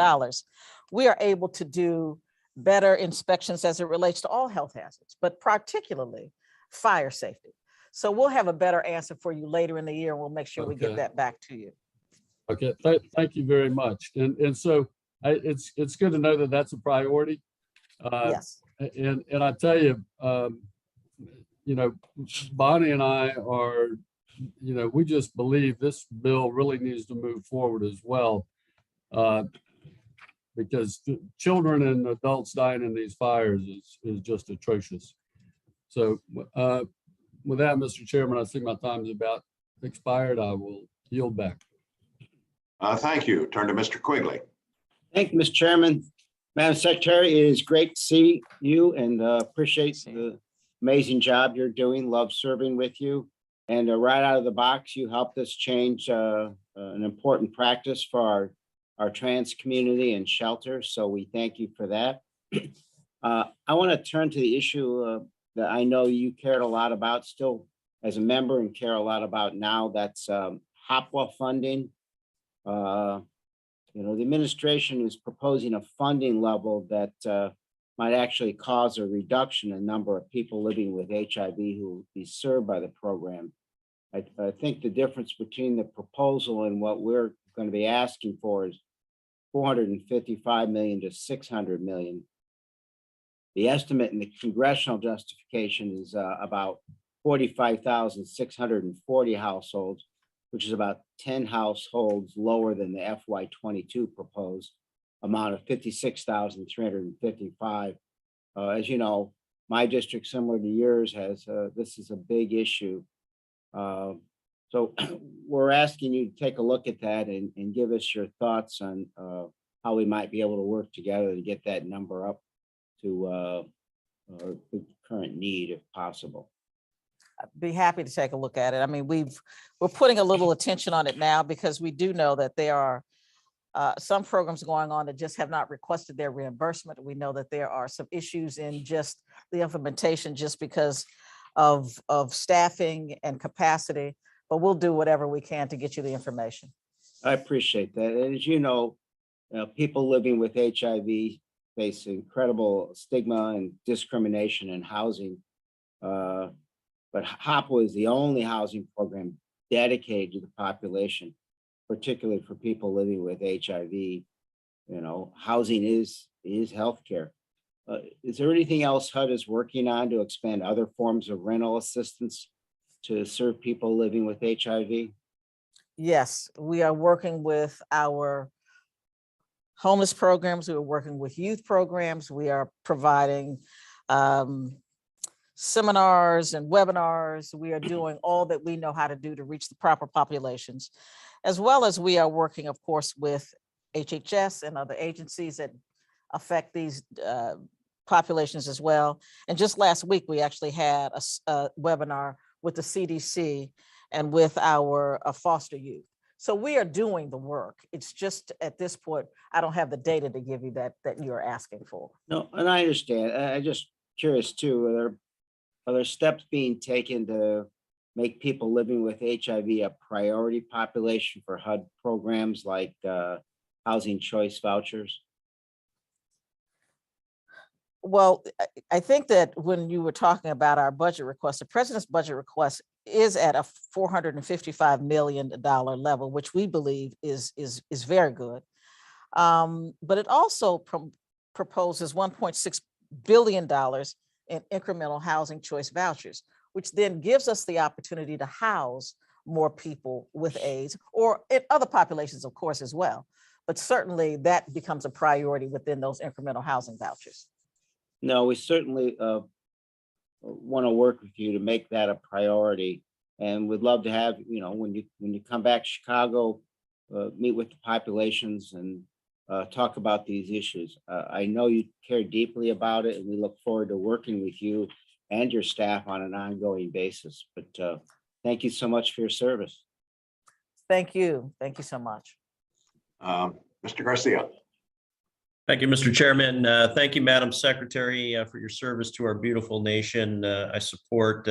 we are able to do better inspections as it relates to all health hazards, but particularly fire safety. So we'll have a better answer for you later in the year, and we'll make sure we get that back to you. Okay, thank you very much. And so it's good to know that that's a priority. Yes. And I tell you, Bonnie and I are, we just believe this bill really needs to move forward as well, because children and adults dying in these fires is just atrocious. So with that, Mr. Chairman, I see my time is about expired. I will yield back. Thank you. Turn to Mr. Quigley. Thank you, Mr. Chairman. Madam Secretary, it is great to see you and appreciate the amazing job you're doing. Love serving with you. And right out of the box, you helped us change an important practice for our trans community and shelters. So we thank you for that. I want to turn to the issue that I know you cared a lot about still as a member and care a lot about now. That's HOPWA funding. The administration is proposing a funding level that might actually cause a reduction in number of people living with HIV who will be served by the program. I think the difference between the proposal and what we're going to be asking for is 455 million to 600 million. The estimate in the congressional justification is about 45,640 households, which is about 10 households lower than the FY22 proposed amount of 56,355. As you know, my district, similar to yours, has this is a big issue. So we're asking you to take a look at that and give us your thoughts on how we might be able to work together to get that number up to the current need if possible. I'd be happy to take a look at it. I mean, we're putting a little attention on it now because we do know that there are some programs going on that just have not requested their reimbursement. We know that there are some issues in just the implementation just because of staffing and capacity, but we'll do whatever we can to get you the information. I appreciate that. And as you know, people living with HIV face incredible stigma and discrimination in housing. But HOPWA is the only housing program dedicated to the population, particularly for people living with HIV. You know, housing is healthcare. Is there anything else HUD is working on to expand other forms of rental assistance to serve people living with HIV? Yes, we are working with our homeless programs. We are working with youth programs. We are providing seminars and webinars. We are doing all that we know how to do to reach the proper populations, as well as we are working, of course, with HHS and other agencies that affect these populations as well. And just last week, we actually had a webinar with the CDC and with our foster youth. So we are doing the work. It's just at this point, I don't have the data to give you that you're asking for. No, and I understand. I'm just curious too, are there steps being taken to make people living with HIV a priority population for HUD programs like housing choice vouchers? Well, I think that when you were talking about our budget request, the president's budget request is at a $455 million level, which we believe is very good. But it also proposes $1.6 billion in incremental housing choice vouchers, which then gives us the opportunity to house more people with AIDS or in other populations, of course, as well. But certainly that becomes a priority within those incremental housing vouchers. No, we certainly want to work with you to make that a priority, and would love to have, you know, when you come back to Chicago, meet with the populations and talk about these issues. I know you care deeply about it, and we look forward to working with you and your staff on an ongoing basis. But thank you so much for your service. Thank you. Thank you so much. Mr. Garcia. Thank you, Mr. Chairman. Thank you, Madam Secretary, for your service to our beautiful nation. I support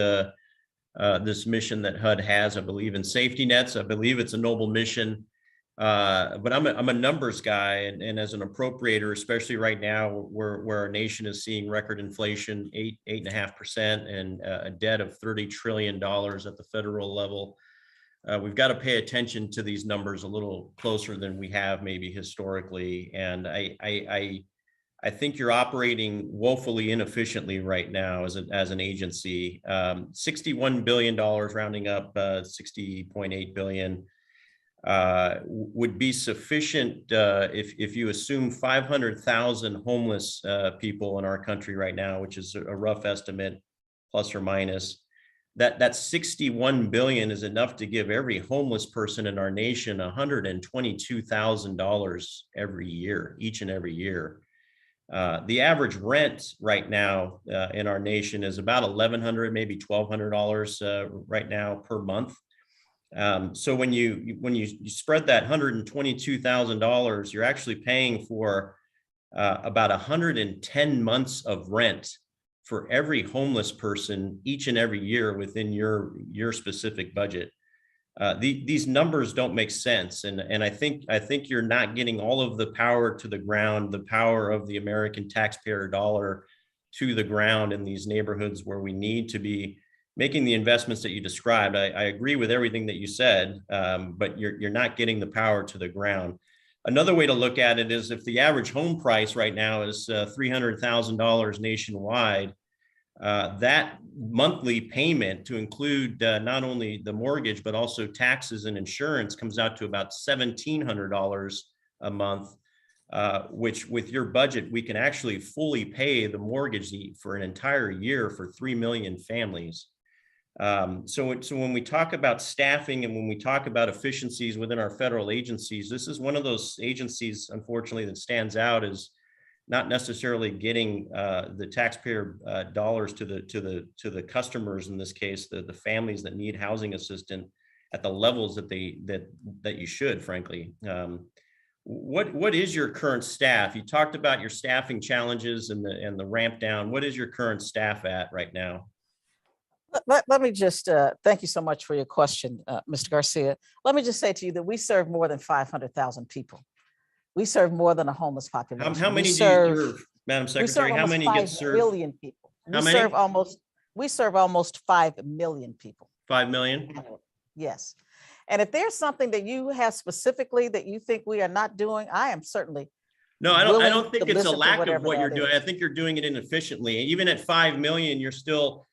this mission that HUD has. I believe in safety nets. I believe it's a noble mission. But I'm a numbers guy, and as an appropriator, especially right now, where our nation is seeing record inflation, 8.5%, and a debt of $30 trillion at the federal level. We've got to pay attention to these numbers a little closer than we have maybe historically. And I think you're operating woefully inefficiently right now as an agency. $61 billion, rounding up 60.8 billion, would be sufficient if you assume 500,000 homeless people in our country right now, which is a rough estimate, plus or minus. That 61 billion is enough to give every homeless person in our nation $122,000 every year, each and every year. The average rent right now in our nation is about $1,100, maybe $1,200 right now per month. So when you spread that $122,000, you're actually paying for about 110 months of rent for every homeless person each and every year within your specific budget. these numbers don't make sense. And I think you're not getting all of the power to the ground, the power of the American taxpayer dollar to the ground in these neighborhoods where we need to be making the investments that you described. I agree with everything that you said, but you're not getting the power to the ground. Another way to look at it is if the average home price right now is $300,000 nationwide, that monthly payment to include not only the mortgage, but also taxes and insurance comes out to about $1,700 a month, which with your budget, we can actually fully pay the mortgage for an entire year for 3 million families. So when we talk about staffing and when we talk about efficiencies within our federal agencies, this is one of those agencies, unfortunately, that stands out as not necessarily getting the taxpayer dollars to the customers, in this case, the families that need housing assistance at the levels that you should, frankly. What is your current staff? You talked about your staffing challenges and the ramp down. What is your current staff at right now? Let me just, thank you so much for your question, Mr. Garcia. Let me just say to you that we serve more than 500,000 people. We serve more than a homeless population. How many do you serve, Madam Secretary? How many get served? 5 million people. How many? We serve almost 5 million people. 5 million? Yes. And if there's something that you have specifically that you think we are not doing, I am certainly. No, I don't think it's a lack of what you're doing. I think you're doing it inefficiently. Even at 5 million, you're still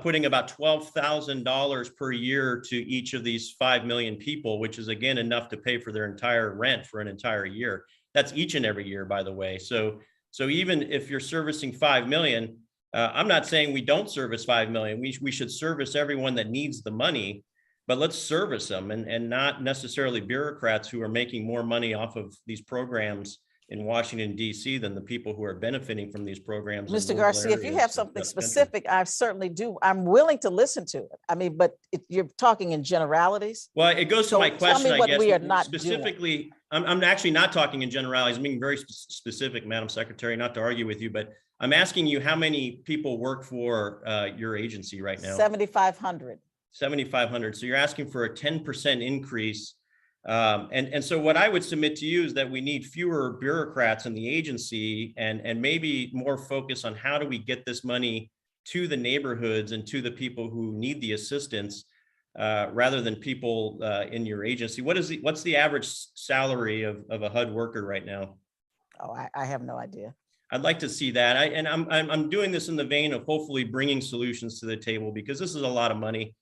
putting about $12,000 per year to each of these 5 million people, which is again enough to pay for their entire rent for an entire year. That's each and every year, by the way. So even if you're servicing 5 million, I'm not saying we don't service 5 million. We should service everyone that needs the money, but let's service them and not necessarily bureaucrats who are making more money off of these programs in Washington, D.C. than the people who are benefiting from these programs. Mr. Garcia, if you have something specific, I certainly do. I'm willing to listen to it. I mean, but you're talking in generalities. Well, it goes to my question, I guess. We are not specifically, I'm actually not talking in generalities. I'm being very specific, Madam Secretary, not to argue with you, but I'm asking you how many people work for your agency right now? 7,500. 7,500. So you're asking for a 10% increase. And so what I would submit to you is that we need fewer bureaucrats in the agency and maybe more focus on how do we get this money to the neighborhoods and to the people who need the assistance rather than people in your agency. What's the average salary of a HUD worker right now? Oh, I have no idea. I'd like to see that. I'm doing this in the vein of hopefully bringing solutions to the table because this is a lot of money.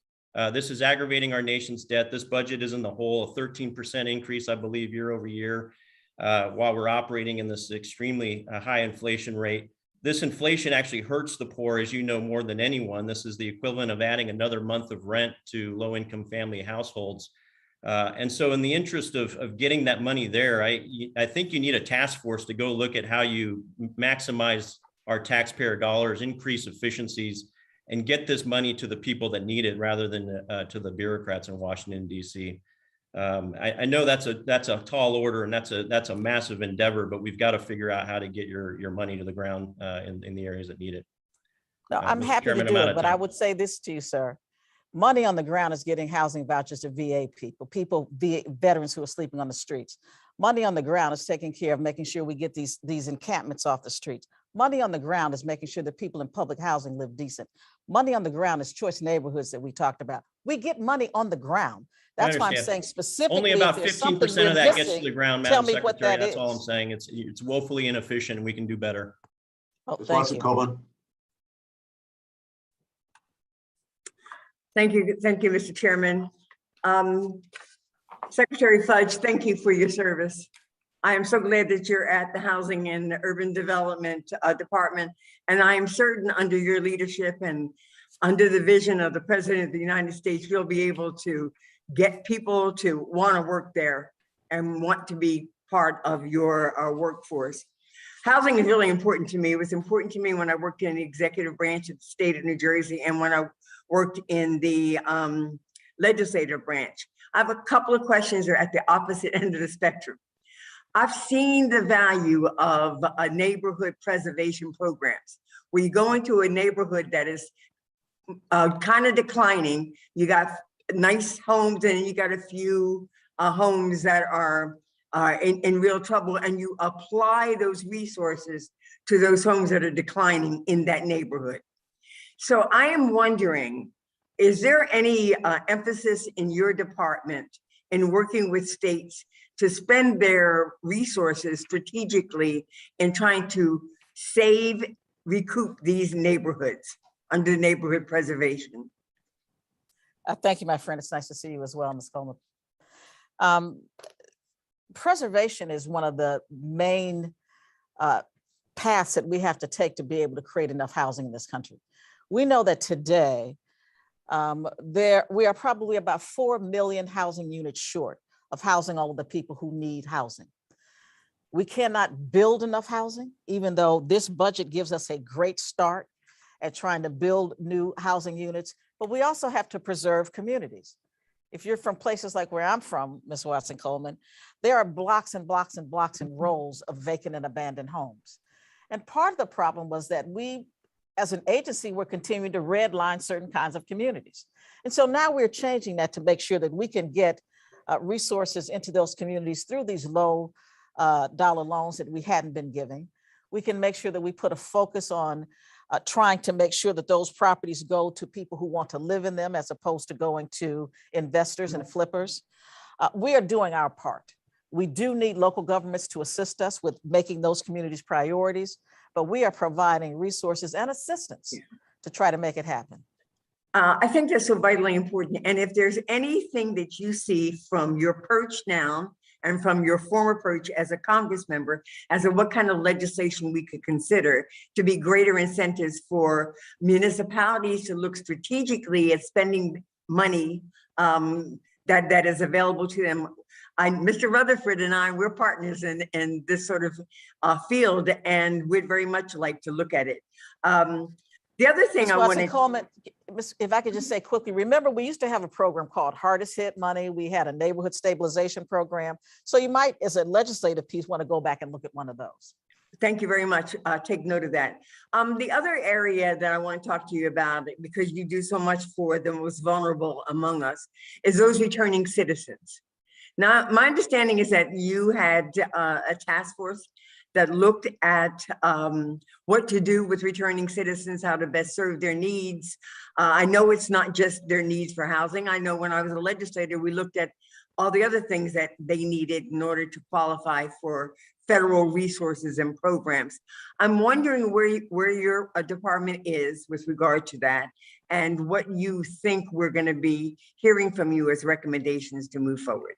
This is aggravating our nation's debt. This budget is in the hole, a 13% increase, I believe, year over year, while we're operating in this extremely high inflation rate. This inflation actually hurts the poor, as you know, more than anyone. This is the equivalent of adding another month of rent to low-income family households. And so in the interest of getting that money there, I think you need a task force to go look at how you maximize our taxpayer dollars, increase efficiencies, and get this money to the people that need it rather than to the bureaucrats in Washington, D.C. I know that's a tall order and that's a massive endeavor, but we've got to figure out how to get your money to the ground in the areas that need it. No, I'm happy to do it, but I would say this to you, sir. Money on the ground is getting housing vouchers to VA people, veterans who are sleeping on the streets. Money on the ground is taking care of making sure we get these encampments off the streets. Money on the ground is making sure that people in public housing live decent. Money on the ground is choice neighborhoods that we talked about. We get money on the ground. That's why I'm saying specifically. Only about 15% of that gets to the ground, Madam Secretary. That's all I'm saying. It's woefully inefficient and we can do better. Oh, thank you. Coleman. Thank you, Mr. Chairman. Secretary Fudge, thank you for your service. I am so glad that you're at the Housing and Urban Development Department, and I am certain under your leadership and under the vision of the President of the United States, you'll be able to get people to want to work there and want to be part of your workforce. Housing is really important to me. It was important to me when I worked in the executive branch of the state of New Jersey and when I worked in the legislative branch. I have a couple of questions that are at the opposite end of the spectrum. I've seen the value of neighborhood preservation programs. Where you go into a neighborhood that is kind of declining, you got nice homes, and you got a few homes that are in real trouble, and you apply those resources to those homes that are declining in that neighborhood. So I am wondering, is there any emphasis in your department in working with states to spend their resources strategically in trying to recoup these neighborhoods under neighborhood preservation? Thank you, my friend. It's nice to see you as well, Ms. Coleman. Preservation is one of the main paths that we have to take to be able to create enough housing in this country. We know that today, we are probably about 4 million housing units short of housing all of the people who need housing. We cannot build enough housing, even though this budget gives us a great start at trying to build new housing units, but we also have to preserve communities. If you're from places like where I'm from, Ms. Watson Coleman, there are blocks and blocks and blocks and rows of vacant and abandoned homes. And part of the problem was that we, as an agency, were continuing to redline certain kinds of communities. And so now we're changing that to make sure that we can get resources into those communities through these low dollar loans that we hadn't been giving. We can make sure that we put a focus on trying to make sure that those properties go to people who want to live in them as opposed to going to investors and flippers. We are doing our part. We do need local governments to assist us with making those communities priorities, but we are providing resources and assistance to try to make it happen. I think that's so vitally important. And if there's anything that you see from your perch now and from your former perch as a Congress member, as to what kind of legislation we could consider to be greater incentives for municipalities to look strategically at spending money that is available to them. Mr. Rutherford and I, we're partners in this sort of field, and we'd very much like to look at it. The other thing I wanted, Coleman, if I could just say quickly, remember we used to have a program called Hardest Hit Money. We had a neighborhood stabilization program. So you might, as a legislative piece, want to go back and look at one of those. Thank you very much. Take note of that. The other area that I want to talk to you about, because you do so much for the most vulnerable among us, is those returning citizens. Now, my understanding is that you had a task force that looked at what to do with returning citizens, how to best serve their needs. I know it's not just their needs for housing. I know when I was a legislator, we looked at all the other things that they needed in order to qualify for federal resources and programs. I'm wondering where your department is with regard to that, and what you think we're going to be hearing from you as recommendations to move forward.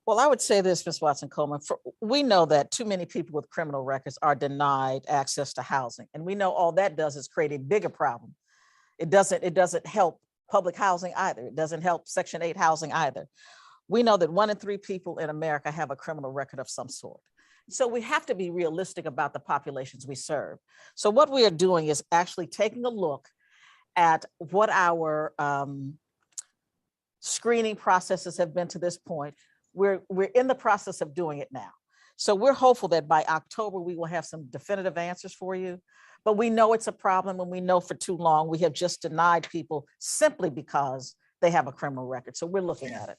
Well, I would say this, Ms. Watson Coleman, we know that too many people with criminal records are denied access to housing. And we know all that does is create a bigger problem. It doesn't help public housing either. It doesn't help Section 8 housing either. We know that 1 in 3 people in America have a criminal record of some sort. So we have to be realistic about the populations we serve. So what we are doing is actually taking a look at what our screening processes have been to this point. We're in the process of doing it now. So we're hopeful that by October, we will have some definitive answers for you. But we know it's a problem, and we know for too long we have just denied people simply because they have a criminal record. So we're looking at it.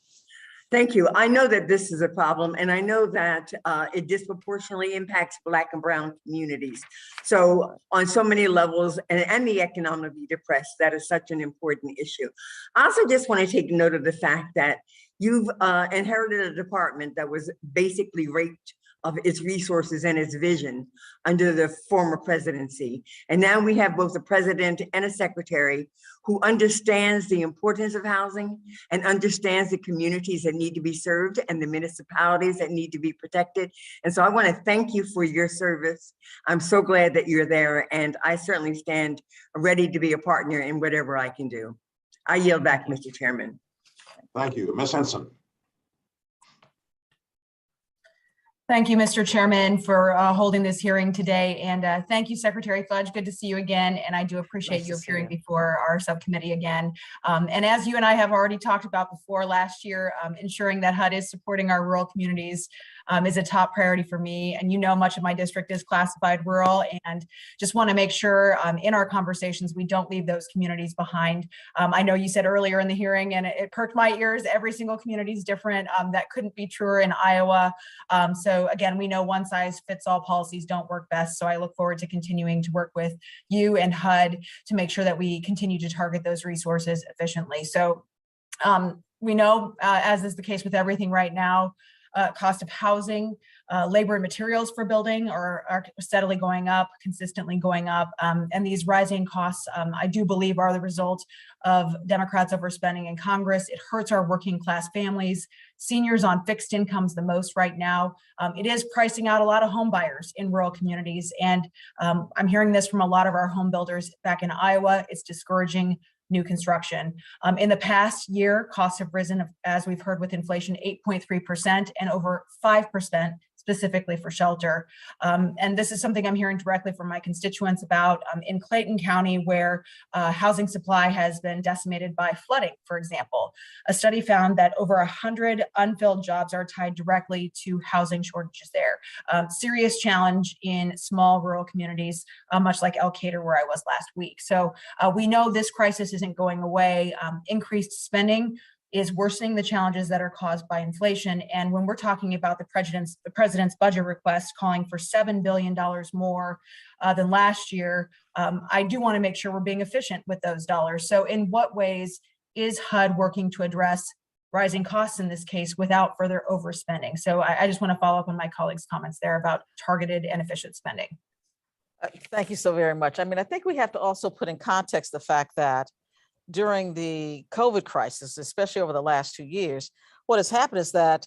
Thank you. I know that this is a problem, and I know that it disproportionately impacts Black and Brown communities. So on so many levels, and the economically depressed, that is such an important issue. I also just want to take note of the fact that you've inherited a department that was basically raped of its resources and its vision under the former presidency. And now we have both a president and a secretary who understands the importance of housing and understands the communities that need to be served and the municipalities that need to be protected. And so I want to thank you for your service. I'm so glad that you're there, and I certainly stand ready to be a partner in whatever I can do. I yield back, Mr. Chairman. Thank you. Ms. Henson. Thank you, Mr. Chairman, for holding this hearing today. And thank you, Secretary Fudge. Good to see you again. And I do appreciate Nice you to see appearing you. before our subcommittee again. And as you and I have already talked about before last year, ensuring that HUD is supporting our rural communities is a top priority for me. And you know, much of my district is classified rural, and just want to make sure in our conversations, we don't leave those communities behind. I know you said earlier in the hearing, and it perked my ears, every single community is different. That couldn't be truer in Iowa. So again, we know one size fits all policies don't work best. So I look forward to continuing to work with you and HUD to make sure that we continue to target those resources efficiently. So we know, as is the case with everything right now, cost of housing, labor and materials for building are steadily going up, consistently going up. And these rising costs, I do believe, are the result of Democrats overspending in Congress. It hurts our working class families, seniors on fixed incomes the most right now. It is pricing out a lot of home buyers in rural communities. And I'm hearing this from a lot of our home builders back in Iowa. It's discouraging new construction. In the past year, costs have risen, as we've heard with inflation, 8.3% and over 5% specifically for shelter. And this is something I'm hearing directly from my constituents about in Clayton County, where housing supply has been decimated by flooding, for example. A study found that over 100 unfilled jobs are tied directly to housing shortages there. Serious challenge in small rural communities, much like El Cater, where I was last week. So we know this crisis isn't going away. Increased spending is worsening the challenges that are caused by inflation. And when we're talking about the president's budget request calling for $7 billion more than last year, I do want to make sure we're being efficient with those dollars. So in what ways is HUD working to address rising costs in this case without further overspending? So I just want to follow up on my colleagues' comments there about targeted and efficient spending. Thank you so very much. I mean, I think we have to also put in context the fact that during the COVID crisis, especially over the last 2 years, what has happened is that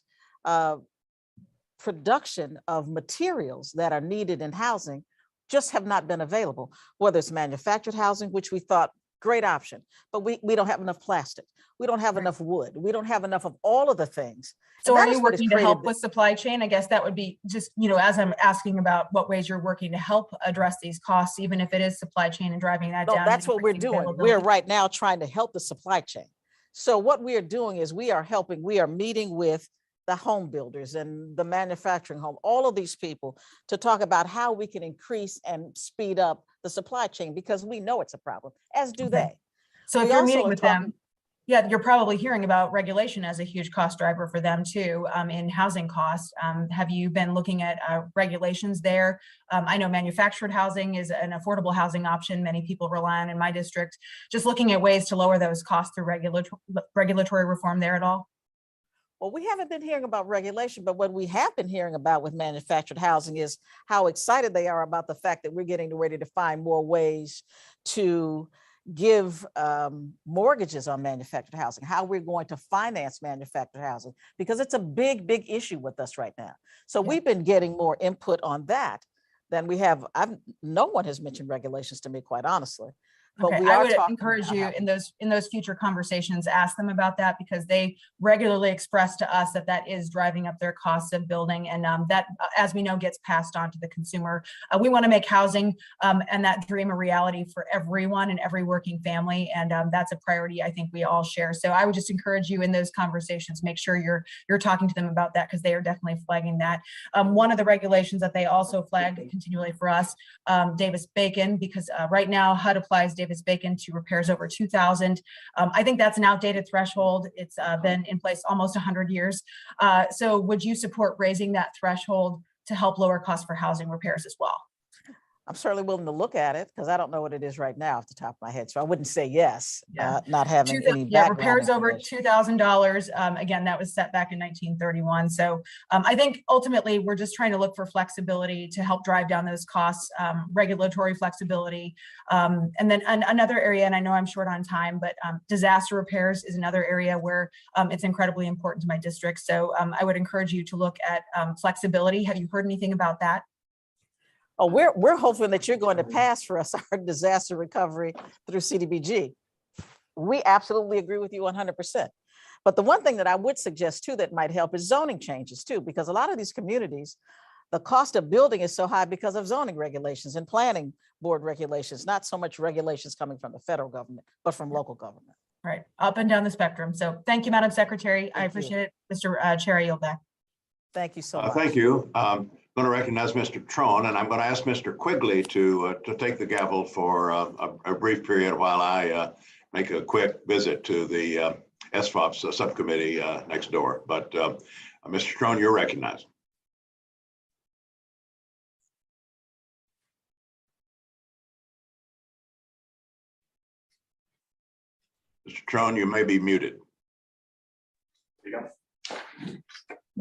production of materials that are needed in housing just have not been available, whether it's manufactured housing, which we thought great option, but we don't have enough plastic. We don't have enough wood. We don't have enough of all of the things. So are you working to help with supply chain? I guess that would be just, you know, as I'm asking about what ways you're working to help address these costs, even if it is supply chain and driving that down. That's what we're doing. We're right now trying to help the supply chain. So what we are doing is we are meeting with the home builders and the manufacturing home, all of these people, to talk about how we can increase and speed up the supply chain, because we know it's a problem, as do they. So if you're meeting with them, yeah, you're probably hearing about regulation as a huge cost driver for them too, in housing costs. Have you been looking at regulations there? I know manufactured housing is an affordable housing option many people rely on in my district. Just looking at ways to lower those costs through regulatory reform there at all? Well, we haven't been hearing about regulation, but what we have been hearing about with manufactured housing is how excited they are about the fact that we're getting ready to find more ways to give mortgages on manufactured housing, how we're going to finance manufactured housing, because it's a big, big issue with us right now. So we've been getting more input on that than we have. No one has mentioned regulations to me, quite honestly. But okay, I would encourage you in those future conversations, ask them about that, because they regularly express to us that that is driving up their costs of building, and that, as we know, gets passed on to the consumer. We want to make housing and that dream a reality for everyone and every working family, and that's a priority I think we all share. So I would just encourage you in those conversations, make sure you're talking to them about that, because they are definitely flagging that. One of the regulations that they also flag continually for us, Davis-Bacon, because right now HUD applies Davis-Bacon to repairs over 2,000. I think that's an outdated threshold. It's been in place almost 100 years. So would you support raising that threshold to help lower costs for housing repairs as well? I'm certainly willing to look at it, because I don't know what it is right now off the top of my head. So I wouldn't say yes, not having any background. Repairs over $2,000. Again, that was set back in 1931. So I think ultimately we're just trying to look for flexibility to help drive down those costs, regulatory flexibility. And then another area, and I know I'm short on time, but disaster repairs is another area where it's incredibly important to my district. So I would encourage you to look at flexibility. Have you heard anything about that? Oh, we're hoping that you're going to pass for us our disaster recovery through CDBG. We absolutely agree with you 100%. But the one thing that I would suggest too that might help is zoning changes too, because a lot of these communities, the cost of building is so high because of zoning regulations and planning board regulations, not so much regulations coming from the federal government, but from local government. Right, up and down the spectrum. So thank you, Madam Secretary. I you. appreciate it. Mr. Chair, I yield back. Thank you so much. Thank you. I'm going to recognize Mr. Trone, and I'm going to ask Mr. Quigley to take the gavel for a brief period while I make a quick visit to the SFOP's subcommittee next door. But Mr. Trone, you're recognized. Mr. Trone, you may be muted. There you go.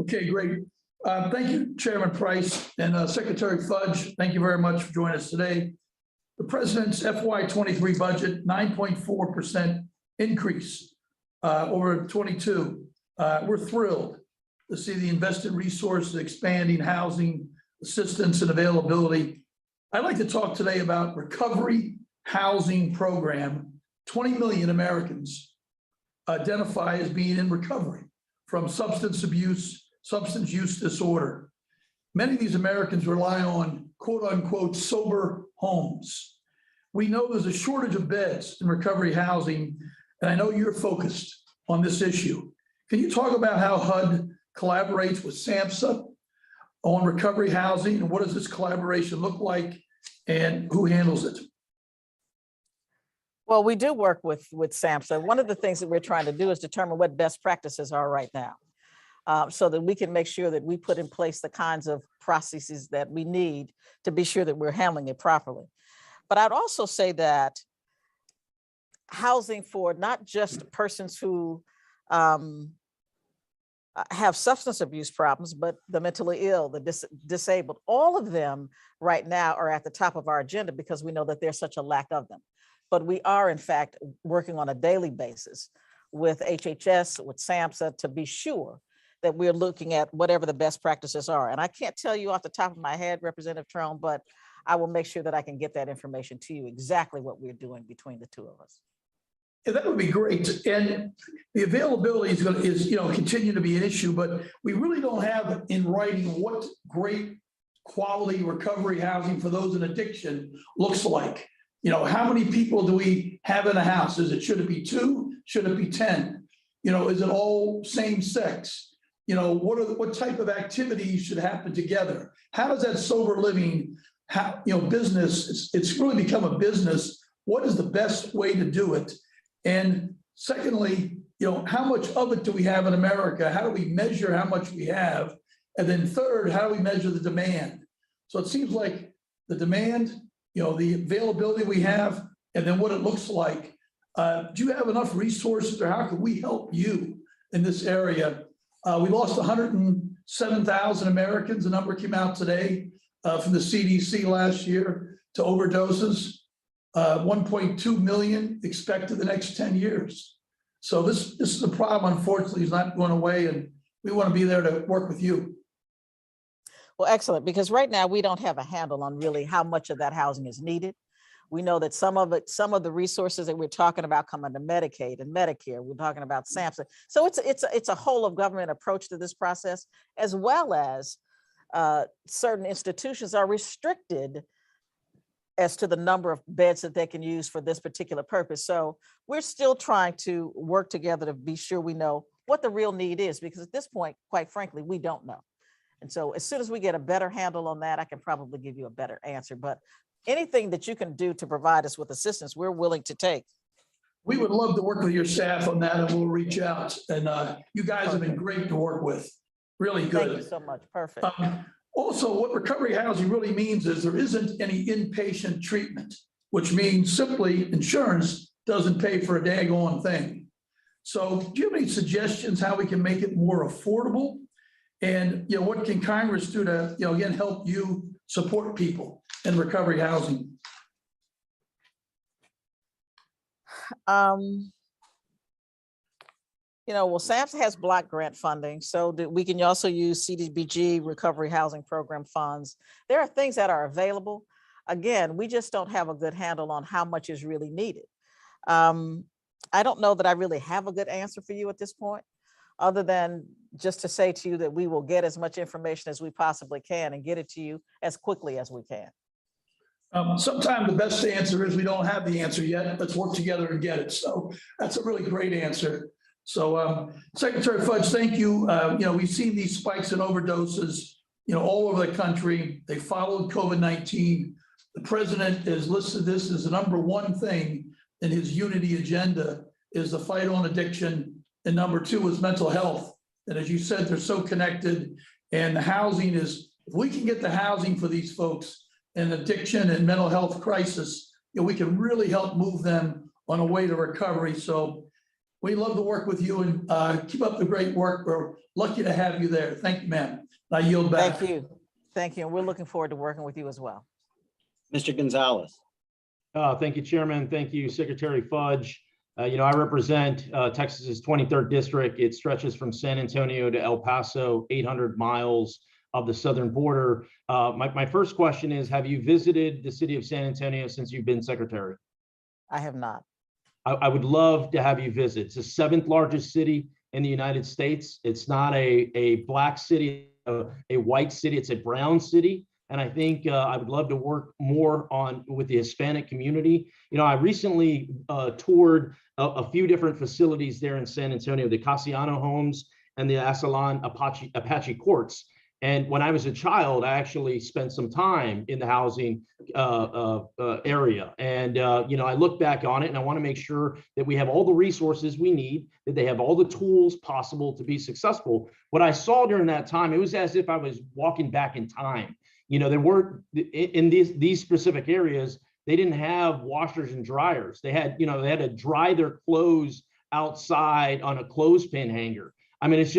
Okay, great. Thank you, Chairman Price and Secretary Fudge. Thank you very much for joining us today. The President's FY23 budget, 9.4% increase over 22. We're thrilled to see the invested resources expanding housing assistance and availability. I'd like to talk today about recovery housing program. 20 million Americans identify as being in recovery from substance abuse, substance use disorder. Many of these Americans rely on quote unquote sober homes. We know there's a shortage of beds in recovery housing, and I know you're focused on this issue. Can you talk about how HUD collaborates with SAMHSA on recovery housing, and what does this collaboration look like, and who handles it? Well, we do work with SAMHSA. One of the things that we're trying to do is determine what best practices are right now, so that we can make sure that we put in place the kinds of processes that we need to be sure that we're handling it properly. But I'd also say that housing for not just persons who have substance abuse problems, but the mentally ill, the disabled, all of them right now are at the top of our agenda because we know that there's such a lack of them. But we are, in fact, working on a daily basis with HHS, with SAMHSA, to be sure that we're looking at whatever the best practices are. And I can't tell you off the top of my head, Representative Trone, but I will make sure that I can get that information to you, exactly what we're doing between the two of us. Yeah, that would be great. And the availability is continue to be an issue, but we really don't have in writing what great quality recovery housing for those in addiction looks like. How many people do we have in a house? Should it be 2? Should it be 10? Is it all same sex? What type of activities should happen together? How does that sober living, business, it's really become a business. What is the best way to do it? And secondly, how much of it do we have in America? How do we measure how much we have? And then third, how do we measure the demand? So it seems like the demand, the availability we have, and then what it looks like. Do you have enough resources, or how can we help you in this area? We lost 107,000 Americans. The number came out today from the CDC last year to overdoses. 1.2 million expected the next 10 years. So this is a problem, unfortunately, is not going away, and we want to be there to work with you. Well, excellent, because right now we don't have a handle on really how much of that housing is needed. We know that some of the resources that we're talking about come under Medicaid and Medicare. We're talking about SAMHSA. So it's a whole of government approach to this process, as well as certain institutions are restricted as to the number of beds that they can use for this particular purpose. So we're still trying to work together to be sure we know what the real need is, because at this point, quite frankly, we don't know. And so as soon as we get a better handle on that, I can probably give you a better answer. But anything that you can do to provide us with assistance, we're willing to take. We would love to work with your staff on that, and we'll reach out. And you guys have been great to work with. Really good. Thank you so much. Perfect. Also, what recovery housing really means is there isn't any inpatient treatment, which means simply insurance doesn't pay for a daggone thing. So do you have any suggestions how we can make it more affordable? And what can Congress do to again help you support people in recovery housing? Well, SAMHSA has block grant funding, so that we can also use CDBG recovery housing program funds. There are things that are available. Again, we just don't have a good handle on how much is really needed. I don't know that I really have a good answer for you at this point, other than just to say to you that we will get as much information as we possibly can and get it to you as quickly as we can. Sometimes the best answer is we don't have the answer yet. Let's work together and get it. So that's a really great answer. So Secretary Fudge, thank you. We've seen these spikes in overdoses, all over the country. They followed COVID-19. The president has listed this as the number one thing in his unity agenda is the fight on addiction. And number two is mental health. And as you said, they're so connected. And the housing is, if we can get the housing for these folks and addiction and mental health crisis, we can really help move them on a way to recovery. So we love to work with you and keep up the great work. We're lucky to have you there. Thank you, ma'am. I yield back. Thank you. Thank you. And we're looking forward to working with you as well. Mr. Gonzalez. Thank you, Chairman. Thank you, Secretary Fudge. I represent Texas's 23rd district. It stretches from San Antonio to El Paso, 800 miles of the southern border. My first question is, have you visited the city of San Antonio since you've been secretary? I have not. I would love to have you visit. It's the 7th largest city in the United States. It's not a black city, a white city, it's a brown city. And I think I would love to work more with the Hispanic community. I recently toured a few different facilities there in San Antonio, the Casiano homes and the Asalan Apache courts. And when I was a child, I actually spent some time in the housing area. And, I look back on it and I want to make sure that we have all the resources we need, that they have all the tools possible to be successful. What I saw during that time, it was as if I was walking back in time. There weren't in these specific areas, they didn't have washers and dryers. They had to dry their clothes outside on a clothespin hanger. I mean, it's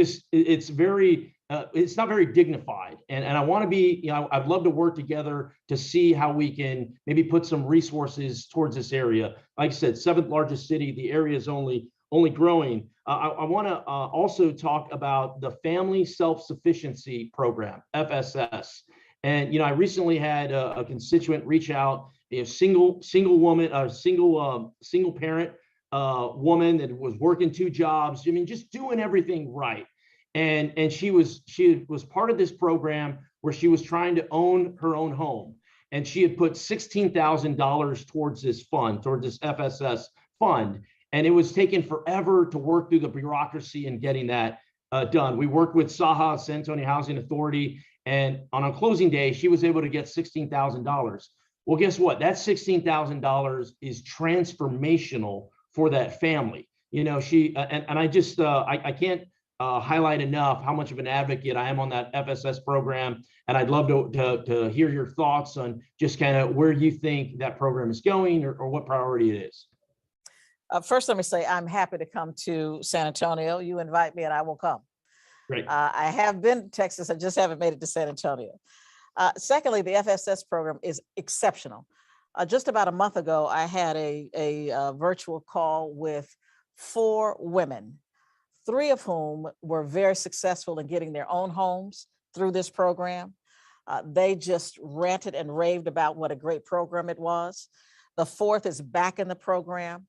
not very dignified. And I want to be, I'd love to work together to see how we can maybe put some resources towards this area. Like I said, 7th largest city, the area is only growing. I want to also talk about the Family Self-Sufficiency Program, FSS. And, I recently had a constituent reach out, a single woman, a single parent woman that was working 2 jobs. I mean, just doing everything right. And she was part of this program where she was trying to own her own home. And she had put $16,000 towards this fund, towards this FSS fund. And it was taking forever to work through the bureaucracy and getting that done. We worked with SAHA, San Antonio Housing Authority, and on a closing day, she was able to get $16,000. Well, guess what? That $16,000 is transformational for that family. I can't highlight enough how much of an advocate I am on that FSS program. And I'd love to hear your thoughts on just kind of where you think that program is going or what priority it is. First, let me say I'm happy to come to San Antonio. You invite me and I will come. Great. I have been to Texas. I just haven't made it to San Antonio. Secondly, the FSS program is exceptional. Just about a month ago, I had a virtual call with 4 women, 3 of whom were very successful in getting their own homes through this program. They just ranted and raved about what a great program it was. The 4th is back in the program.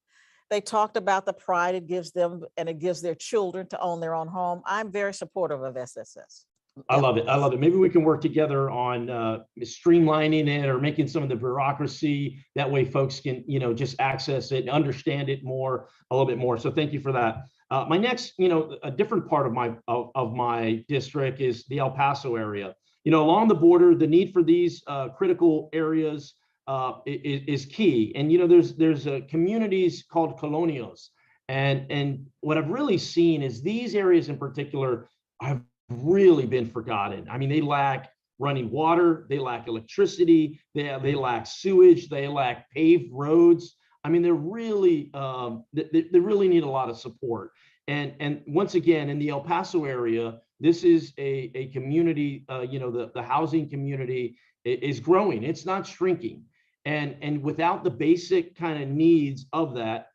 They talked about the pride it gives them and it gives their children to own their own home. I'm very supportive of SSS. I love it. I love it. Maybe we can work together on streamlining it or making some of the bureaucracy. That way folks can, just access it and understand it a little bit more. So thank you for that. My next, a different part of my district is the El Paso area. Along the border, the need for these critical areas is key. And, there's communities called Colonias. And what I've really seen is these areas in particular have really been forgotten. I mean, they lack running water, they lack electricity, they lack sewage, they lack paved roads. I mean, they really need a lot of support. And once again, in the El Paso area, this is a community, the housing community is growing. It's not shrinking. And without the basic kind of needs of that,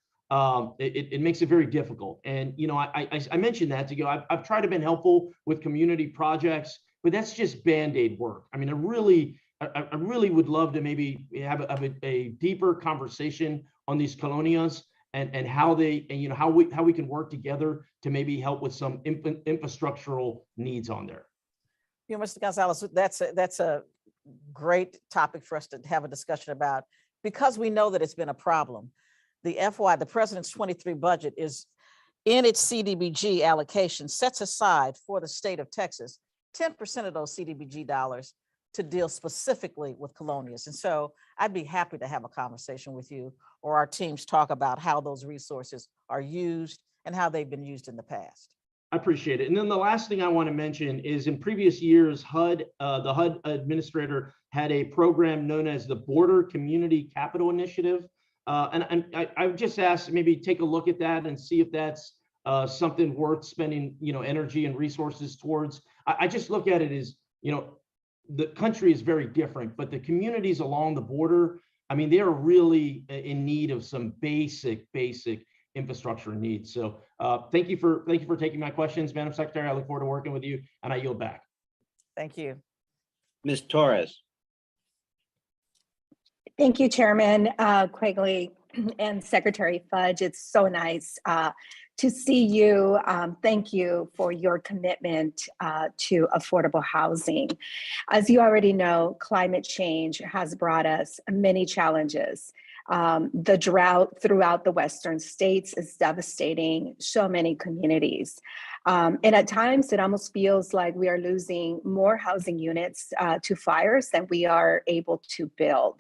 it makes it very difficult. And, I mentioned that to go, I've tried to be helpful with community projects, but that's just Band-Aid work. I mean, I really would love to maybe have a deeper conversation on these colonias and how they, and, you know, how we can work together to maybe help with some infrastructural needs on there. You know, Mr. Gonzalez, that's a great topic for us to have a discussion about, because we know that it's been a problem. The President's 23 budget is in its CDBG allocation sets aside for the state of Texas 10% of those CDBG dollars to deal specifically with Colonias. And so I'd be happy to have a conversation with you or our teams talk about how those resources are used and how they've been used in the past. I appreciate it. And then the last thing I want to mention is in previous years, the HUD administrator had a program known as the Border Community Capital Initiative. And I would just ask, maybe take a look at that and see if that's something worth spending, you know, energy and resources towards. I just look at it as, you know, the country is very different, but the communities along the border, I mean, they're really in need of some basic infrastructure needs. So thank you for taking my questions, Madam Secretary. I look forward to working with you, and I yield back. Thank you. Ms. Torres. Thank you, Chairman Quigley and Secretary Fudge. It's so nice to see you. Thank you for your commitment to affordable housing. As you already know, climate change has brought us many challenges. The drought throughout the Western states is devastating so many communities. And at times it almost feels like we are losing more housing units to fires than we are able to build.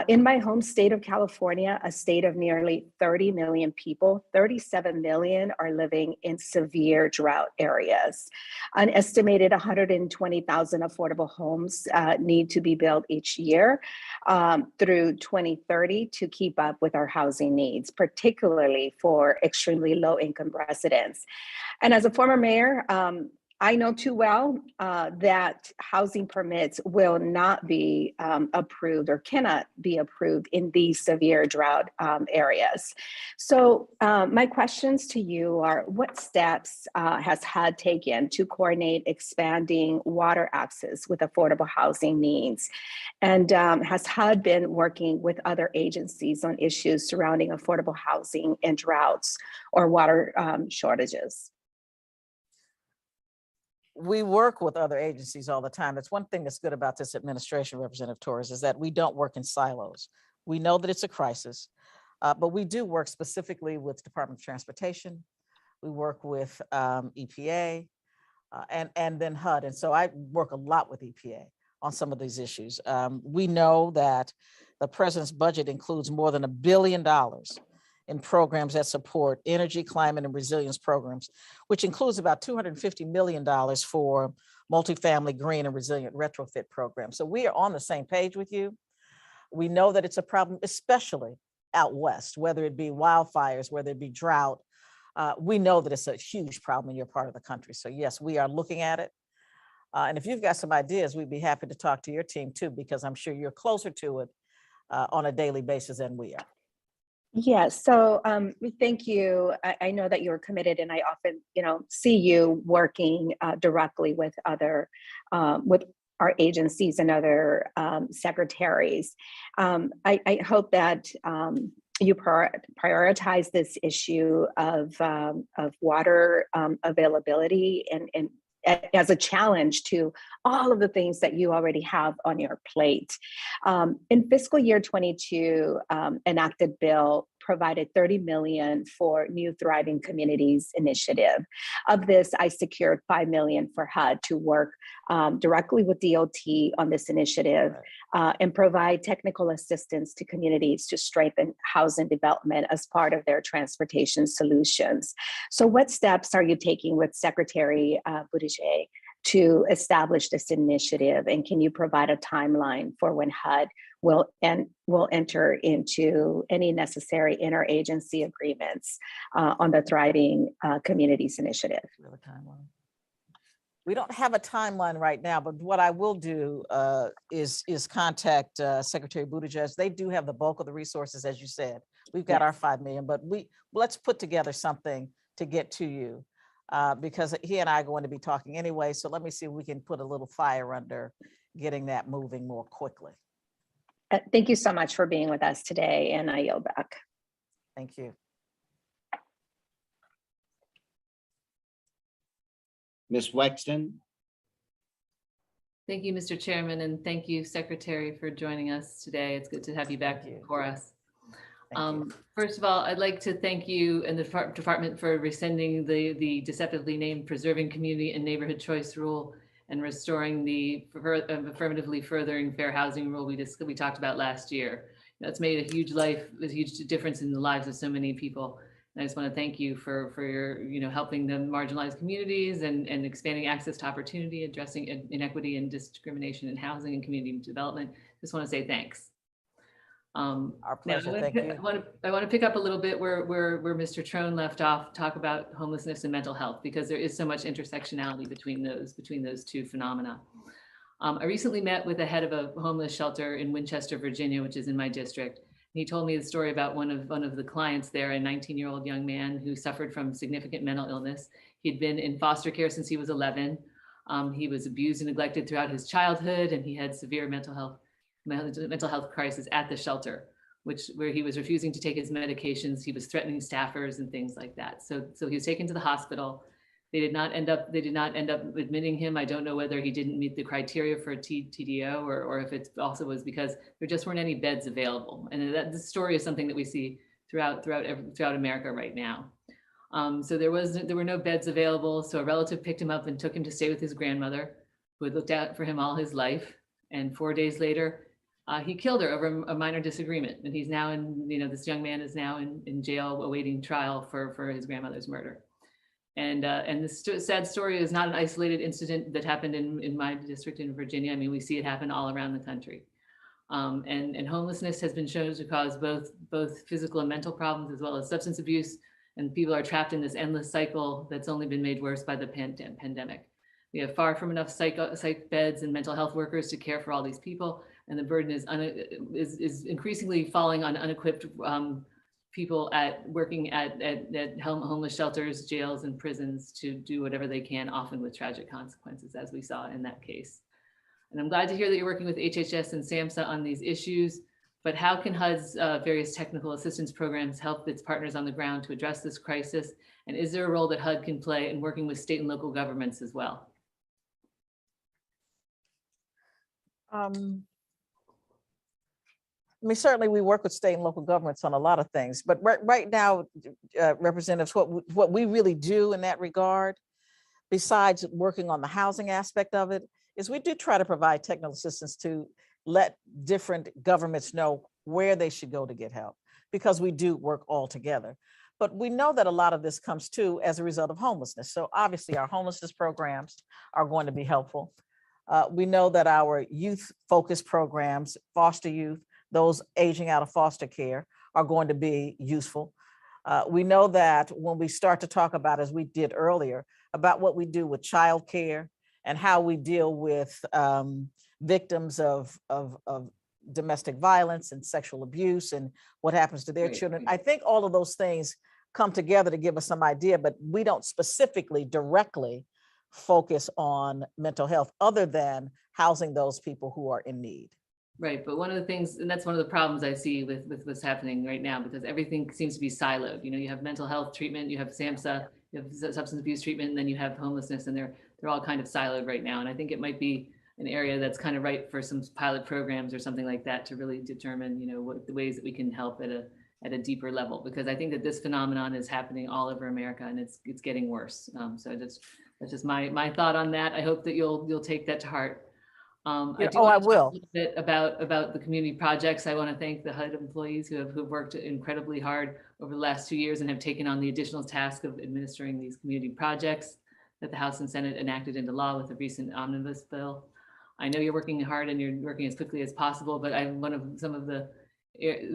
In my home state of California, a state of nearly 30 million people, 37 million are living in severe drought areas. An estimated 120,000 affordable homes need to be built each year through 2030 to keep up with our housing needs, particularly for extremely low income residents. And as a former mayor, I know too well that housing permits will not be approved or cannot be approved in these severe drought areas. So my questions to you are, what steps has HUD taken to coordinate expanding water access with affordable housing needs? And has HUD been working with other agencies on issues surrounding affordable housing and droughts or water shortages? We work with other agencies all the time. That's one thing that's good about this administration, Representative Torres, is that we don't work in silos. We know that it's a crisis, but we do work specifically with Department of Transportation. We work with EPA and then HUD. And so I work a lot with EPA on some of these issues. We know that the president's budget includes more than $1 billion in programs that support energy, climate, and resilience programs, which includes about $250 million for multifamily green and resilient retrofit programs. So we are on the same page with you. We know that it's a problem, especially out west, whether it be wildfires, whether it be drought. We know that it's a huge problem in your part of the country. So yes, we are looking at it. And if you've got some ideas, we'd be happy to talk to your team too, because I'm sure you're closer to it on a daily basis than we are. Yes, so thank you. I know that you're committed, and I often, see you working directly with other, with our agencies and other secretaries. I hope that you prioritize this issue of water availability and as a challenge to all of the things that you already have on your plate. In fiscal year 22, enacted bill provided $30 million for New Thriving Communities initiative. Of this, I secured $5 million for HUD to work directly with DOT on this initiative and provide technical assistance to communities to strengthen housing development as part of their transportation solutions. So what steps are you taking with Secretary Buttigieg to establish this initiative? And can you provide a timeline for when HUD will enter into any necessary interagency agreements on the Thriving Communities Initiative? We don't have a timeline right now, but what I will do is contact Secretary Buttigieg. They do have the bulk of the resources, as you said. We've got our $5 million, but let's put together something to get to you because he and I are going to be talking anyway. So let me see if we can put a little fire under getting that moving more quickly. Thank you so much for being with us today, and I yield back. Thank you. Ms. Wexton. Thank you, Mr. Chairman, and thank you, Secretary, for joining us today. It's good to have you back for us. First of all, I'd like to thank you and the department for rescinding the deceptively named Preserving Community and Neighborhood Choice Rule and restoring the affirmatively furthering fair housing rule we talked about last year. That's made a huge difference in the lives of so many people. And I just want to thank you for your, helping the marginalized communities and expanding access to opportunity, addressing inequity and discrimination in housing and community development. Just want to say thanks. Our pleasure, thank you. I want to pick up a little bit where Mr. Trone left off, talk about homelessness and mental health, because there is so much intersectionality between those two phenomena. I recently met with the head of a homeless shelter in Winchester, Virginia, which is in my district. He told me the story about one of the clients there, a 19-year-old young man who suffered from significant mental illness. He'd been in foster care since he was 11. He was abused and neglected throughout his childhood, and he had severe mental health crisis at the shelter, where he was refusing to take his medications. He was threatening staffers and things like that. So he was taken to the hospital. They did not end up admitting him. I don't know whether he didn't meet the criteria for a TDO or if it also was because there just weren't any beds available. And this story is something that we see throughout America right now. So there were no beds available. So a relative picked him up and took him to stay with his grandmother, who had looked out for him all his life. And 4 days later, he killed her over a minor disagreement. And he's now this young man is now in jail awaiting trial for his grandmother's murder. And this sad story is not an isolated incident that happened in my district in Virginia. I mean, we see it happen all around the country. And homelessness has been shown to cause both physical and mental problems, as well as substance abuse. And people are trapped in this endless cycle that's only been made worse by the pandemic. We have far from enough psych beds and mental health workers to care for all these people. And the burden is increasingly falling on unequipped people working at homeless shelters, jails, and prisons to do whatever they can, often with tragic consequences, as we saw in that case. And I'm glad to hear that you're working with HHS and SAMHSA on these issues, but how can HUD's various technical assistance programs help its partners on the ground to address this crisis? And is there a role that HUD can play in working with state and local governments as well? I mean, certainly we work with state and local governments on a lot of things, but right now, representatives, what we really do in that regard, besides working on the housing aspect of it, is we do try to provide technical assistance to let different governments know where they should go to get help, because we do work all together. But we know that a lot of this comes too as a result of homelessness. So obviously our homelessness programs are going to be helpful. We know that our youth-focused programs, foster youth, those aging out of foster care, are going to be useful. We know that when we start to talk about, as we did earlier, about what we do with childcare and how we deal with victims of domestic violence and sexual abuse and what happens to their children. I think all of those things come together to give us some idea, but we don't specifically directly focus on mental health other than housing those people who are in need. Right, but one of the things, and that's one of the problems I see with what's happening right now, because everything seems to be siloed. You have mental health treatment, you have SAMHSA, you have substance abuse treatment, and then you have homelessness, and they're all kind of siloed right now. And I think it might be an area that's kind of right for some pilot programs or something like that to really determine, what the ways that we can help at a deeper level, because I think that this phenomenon is happening all over America, and it's getting worse. So that's just my thought on that. I hope that you'll take that to heart. I will. A little bit about the community projects. I want to thank the HUD employees who have worked incredibly hard over the last 2 years and have taken on the additional task of administering these community projects that the House and Senate enacted into law with the recent omnibus bill. I know you're working hard and you're working as quickly as possible, but some of the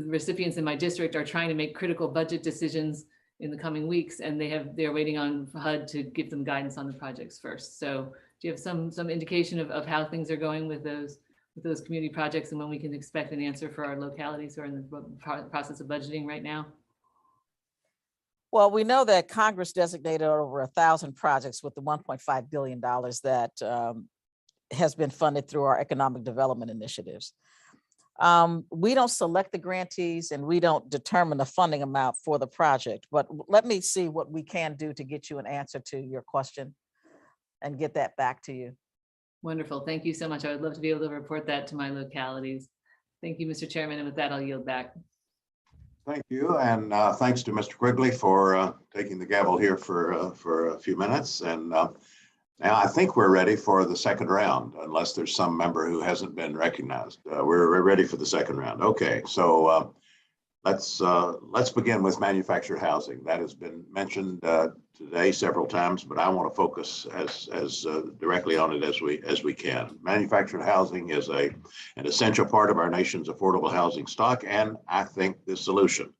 recipients in my district are trying to make critical budget decisions in the coming weeks, and they're waiting on HUD to give them guidance on the projects first. So do you have some indication of how things are going with those community projects and when we can expect an answer for our localities who are in the process of budgeting right now? Well, we know that Congress designated over 1,000 projects with the $1.5 billion that has been funded through our economic development initiatives. We don't select the grantees and we don't determine the funding amount for the project, but let me see what we can do to get you an answer to your question. and get that back to you. Wonderful. Thank you so much. I would love to be able to report that to my localities. Thank you, Mr. Chairman. And with that, I'll yield back. Thank you, and thanks to Mr. Quigley for taking the gavel here for a few minutes. And now I think we're ready for the second round, unless there's some member who hasn't been recognized. We're ready for the second round. Okay, so let's begin with manufactured housing. That has been mentioned today several times, but I want to focus as directly on it as we can. Manufactured housing is an essential part of our nation's affordable housing stock, and I think the solution.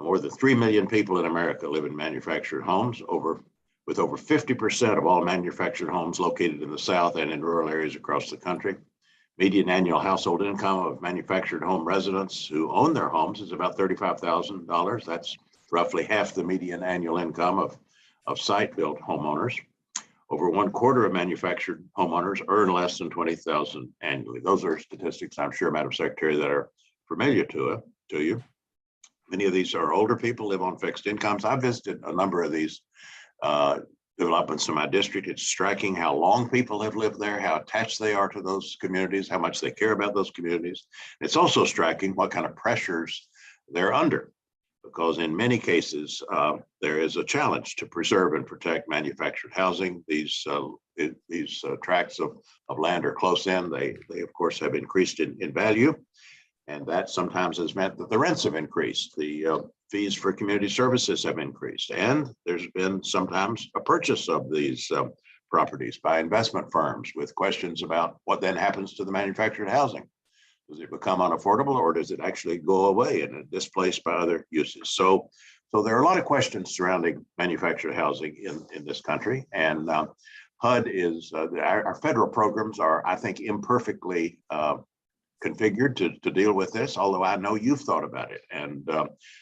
More than 3 million people in America live in manufactured homes, with over 50% of all manufactured homes located in the South and in rural areas across the country. Median annual household income of manufactured home residents who own their homes is about $35,000. That's roughly half the median annual income of site-built homeowners. Over 1/4 of manufactured homeowners earn less than $20,000 annually. Those are statistics, I'm sure, Madam Secretary, that are familiar to you. Many of these are older people, live on fixed incomes. I've visited a number of these developments in my district. It's striking how long people have lived there, how attached they are to those communities, how much they care about those communities. It's also striking what kind of pressures they're under, because in many cases, there is a challenge to preserve and protect manufactured housing. These tracts of land are close in. They of course have increased in value. And that sometimes has meant that the rents have increased. The fees for community services have increased. And there's been sometimes a purchase of these properties by investment firms with questions about what then happens to the manufactured housing. Does it become unaffordable, or does it actually go away and displaced by other uses? So there are a lot of questions surrounding manufactured housing in this country. And HUD is, our federal programs are, I think, imperfectly configured to deal with this, although I know you've thought about it. And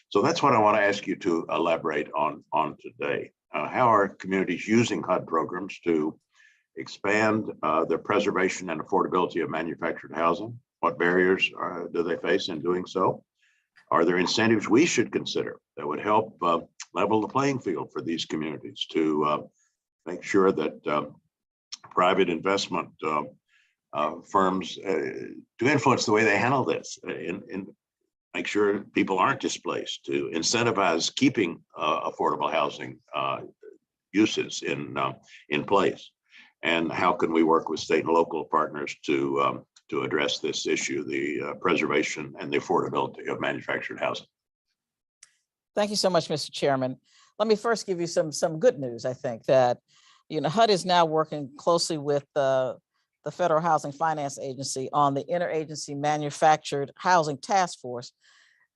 so that's what I want to ask you to elaborate on today. How are communities using HUD programs to expand the preservation and affordability of manufactured housing? What barriers do they face in doing so? Are there incentives we should consider that would help level the playing field for these communities to make sure that private investment firms to influence the way they handle this and make sure people aren't displaced, to incentivize keeping affordable housing uses in place? And how can we work with state and local partners to address this issue, the preservation and the affordability of manufactured housing? Thank you so much, Mr. Chairman. Let me first give you some good news. I think that, HUD is now working closely with the Federal Housing Finance Agency on the Interagency Manufactured Housing Task Force,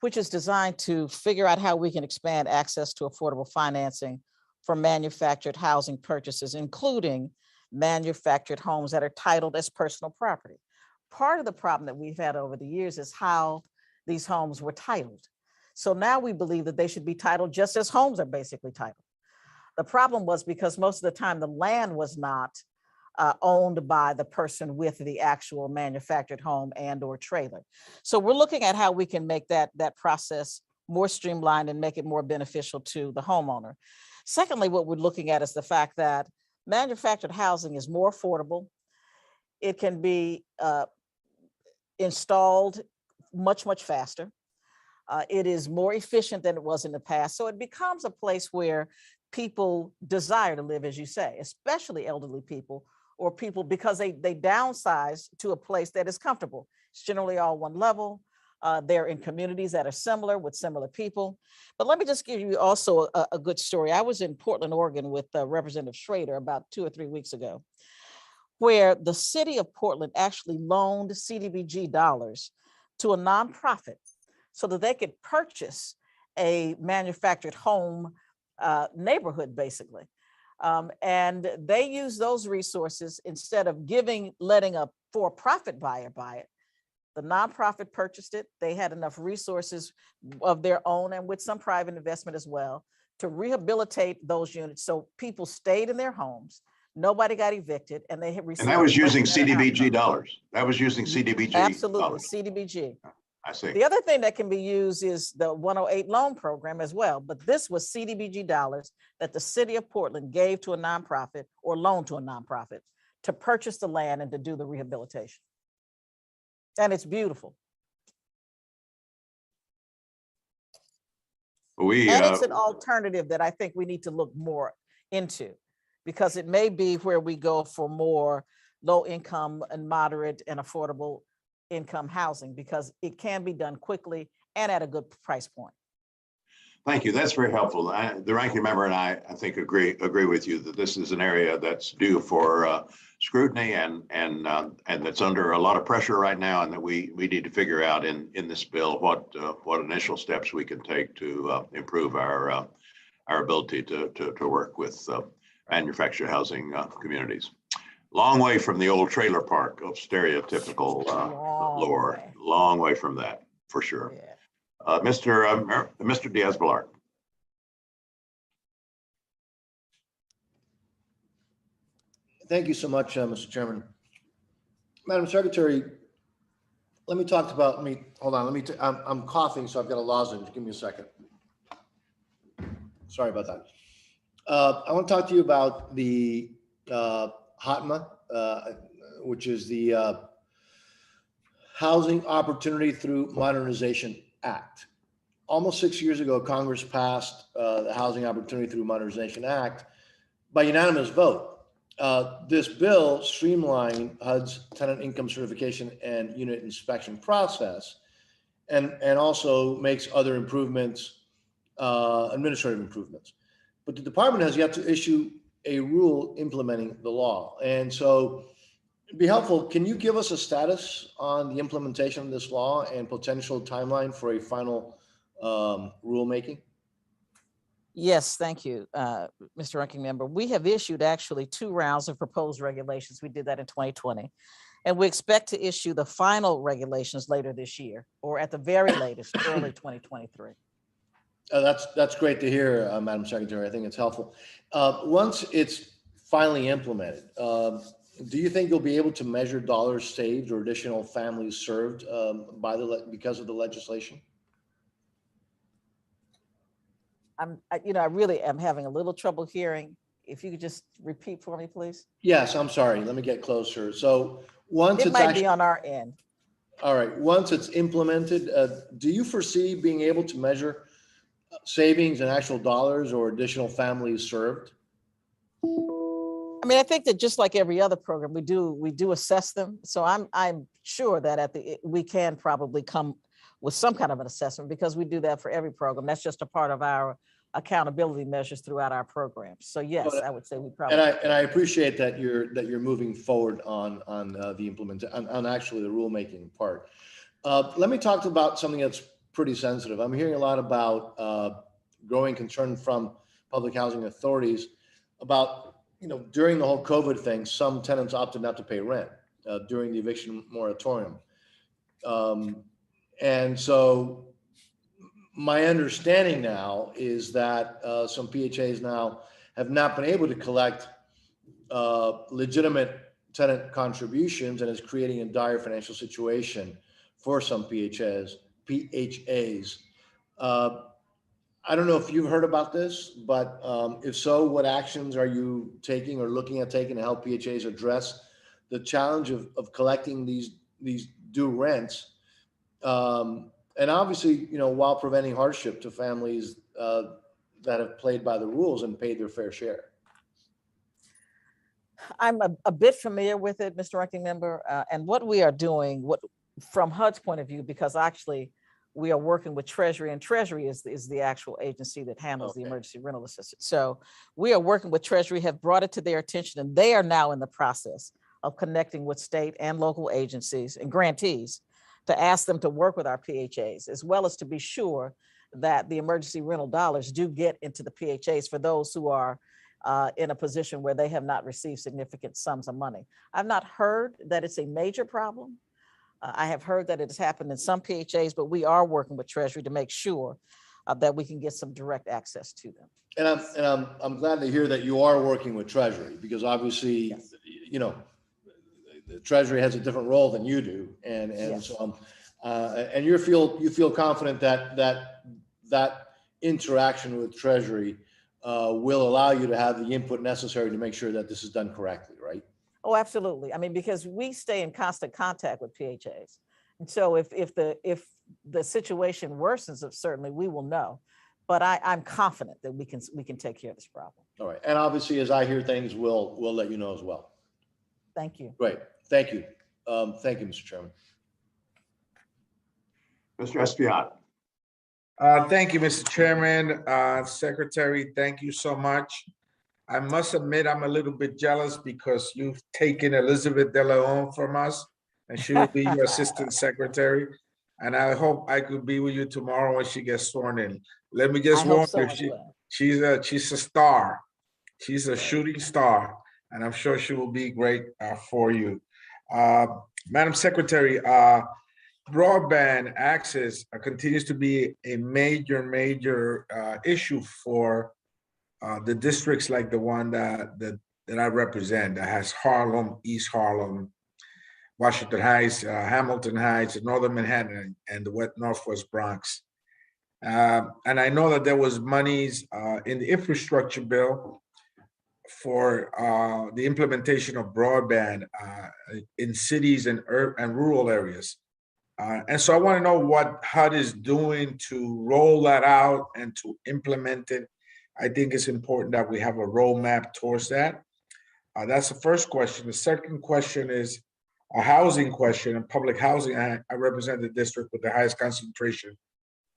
which is designed to figure out how we can expand access to affordable financing for manufactured housing purchases, including manufactured homes that are titled as personal property. Part of the problem that we've had over the years is how these homes were titled. So now we believe that they should be titled just as homes are basically titled. The problem was because most of the time the land was not owned by the person with the actual manufactured home and or trailer. So we're looking at how we can make that process more streamlined and make it more beneficial to the homeowner. Secondly, what we're looking at is the fact that manufactured housing is more affordable. It can be installed much, much faster. It is more efficient than it was in the past. So it becomes a place where people desire to live, as you say, especially elderly people or people because they downsize to a place that is comfortable. It's generally all one level. They're in communities that are similar with similar people. But let me just give you also a good story. I was in Portland, Oregon with Representative Schrader about 2 or 3 weeks ago, where the city of Portland actually loaned CDBG dollars to a nonprofit so that they could purchase a manufactured home neighborhood, basically. And they use those resources instead of letting a for-profit buyer buy it. The nonprofit purchased it. They had enough resources of their own and with some private investment as well to rehabilitate those units. So people stayed in their homes. Nobody got evicted, and they had received. And that was using CDBG dollars. That was using CDBG. Absolutely, dollars. CDBG. I see. The other thing that can be used is the 108 loan program as well, but this was CDBG dollars that the city of Portland gave to a nonprofit or loaned to a nonprofit to purchase the land and to do the rehabilitation. And it's beautiful. And it's an alternative that I think we need to look more into, because it may be where we go for more low income and moderate and affordable income housing, because it can be done quickly and at a good price point. Thank you. That's very helpful. The ranking member and I think agree with you that this is an area that's due for scrutiny and that's under a lot of pressure right now, and that we need to figure out in this bill what initial steps we can take to improve our ability to work with manufactured housing communities. Long way from the old trailer park of stereotypical lore. Long way from that, for sure. Yeah. Mr. Diaz-Balart. Thank you so much, Mr. Chairman. Madam Secretary, let me talk about me. Hold on, I'm coughing, so I've got a lozenge. Give me a second. Sorry about that. I want to talk to you about the HOPWA, which is the Housing Opportunity Through Modernization Act. Almost 6 years ago, Congress passed the Housing Opportunity Through Modernization Act by unanimous vote. This bill streamlined HUD's tenant income certification and unit inspection process, and also makes other improvements, administrative improvements. But the department has yet to issue a rule implementing the law. And so it'd be helpful, can you give us a status on the implementation of this law and potential timeline for a final rulemaking? Yes, thank you, Mr. Ranking Member. We have issued actually 2 rounds of proposed regulations. We did that in 2020. And we expect to issue the final regulations later this year, or at the very latest, early 2023. That's great to hear, Madam Secretary. I think it's helpful. Once it's finally implemented, do you think you'll be able to measure dollars saved or additional families served because of the legislation? I really am having a little trouble hearing. If you could just repeat for me, please. Yes, I'm sorry. Let me get closer. So once it might be on our end. All right. Once it's implemented, do you foresee being able to measure savings and actual dollars or additional families served? I mean, I think that just like every other program, we do assess them. So I'm sure that we can probably come with some kind of an assessment, because we do that for every program. That's just a part of our accountability measures throughout our programs. So yes, I would say we probably. And I appreciate that you're moving forward on the implementation, on actually the rulemaking part. Let me talk about something that's pretty sensitive. I'm hearing a lot about growing concern from public housing authorities about, during the whole COVID thing, some tenants opted not to pay rent during the eviction moratorium. And so my understanding now is that some PHAs now have not been able to collect legitimate tenant contributions, and is creating a dire financial situation for some PHAs. I don't know if you've heard about this, but if so, what actions are you taking or looking at taking to help PHAs address the challenge of collecting these due rents? And obviously, while preventing hardship to families that have played by the rules and paid their fair share. I'm a bit familiar with it, Mr. Ranking Member, and what we are doing, from HUD's point of view, because actually we are working with Treasury, and Treasury is the actual agency that handles the emergency rental assistance. So we are working with Treasury, have brought it to their attention, and they are now in the process of connecting with state and local agencies and grantees to ask them to work with our PHAs, as well as to be sure that the emergency rental dollars do get into the PHAs for those who are in a position where they have not received significant sums of money. I've not heard that it's a major problem. I have heard that it has happened in some PHAs, but we are working with Treasury to make sure that we can get some direct access to them. And I'm glad to hear that you are working with Treasury, because obviously, yes, the Treasury has a different role than you do, and yes. So And you feel confident that interaction with Treasury will allow you to have the input necessary to make sure that this is done correctly, right? Oh, absolutely. I mean, because we stay in constant contact with PHAs. And so if the situation worsens, certainly we will know. But I'm confident that we can take care of this problem. All right. And obviously, as I hear things, we'll let you know as well. Thank you. Great. Thank you. Thank you, Mr. Chairman. Mr. Espiat. Thank you, Mr. Chairman. Secretary, thank you so much. I must admit, I'm a little bit jealous because you've taken Elizabeth De Leon from us, and she will be your assistant secretary. And I hope I could be with you tomorrow when she gets sworn in. Let me just warn you, she's a star. She's a shooting star, and I'm sure she will be great for you. Madam Secretary, broadband access continues to be a major issue for the districts like the one that I represent, that has Harlem, East Harlem, Washington Heights, Hamilton Heights, Northern Manhattan, and the Northwest Bronx. And I know that there was monies in the infrastructure bill for the implementation of broadband in cities and rural areas. And so I want to know what HUD is doing to roll that out and to implement it. I think it's important that we have a roadmap towards that. That's the first question. The second question is a housing question, and public housing. I represent the district with the highest concentration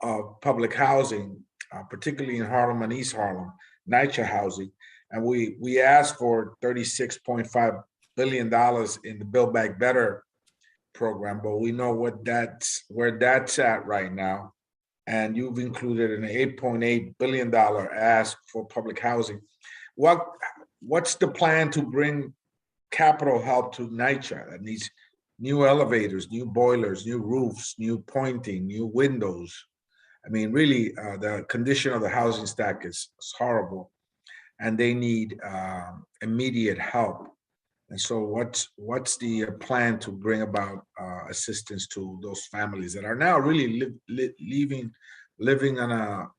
of public housing, particularly in Harlem and East Harlem, NYCHA housing. And we asked for $36.5 billion in the Build Back Better program, but we know where that's at right now. And you've included an $8.8 billion ask for public housing. What's the plan to bring capital help to NYCHA that needs new elevators, new boilers, new roofs, new pointing, new windows? I mean, really, the condition of the housing stack is horrible, and they need immediate help. And so what's the plan to bring about assistance to those families that are now really living on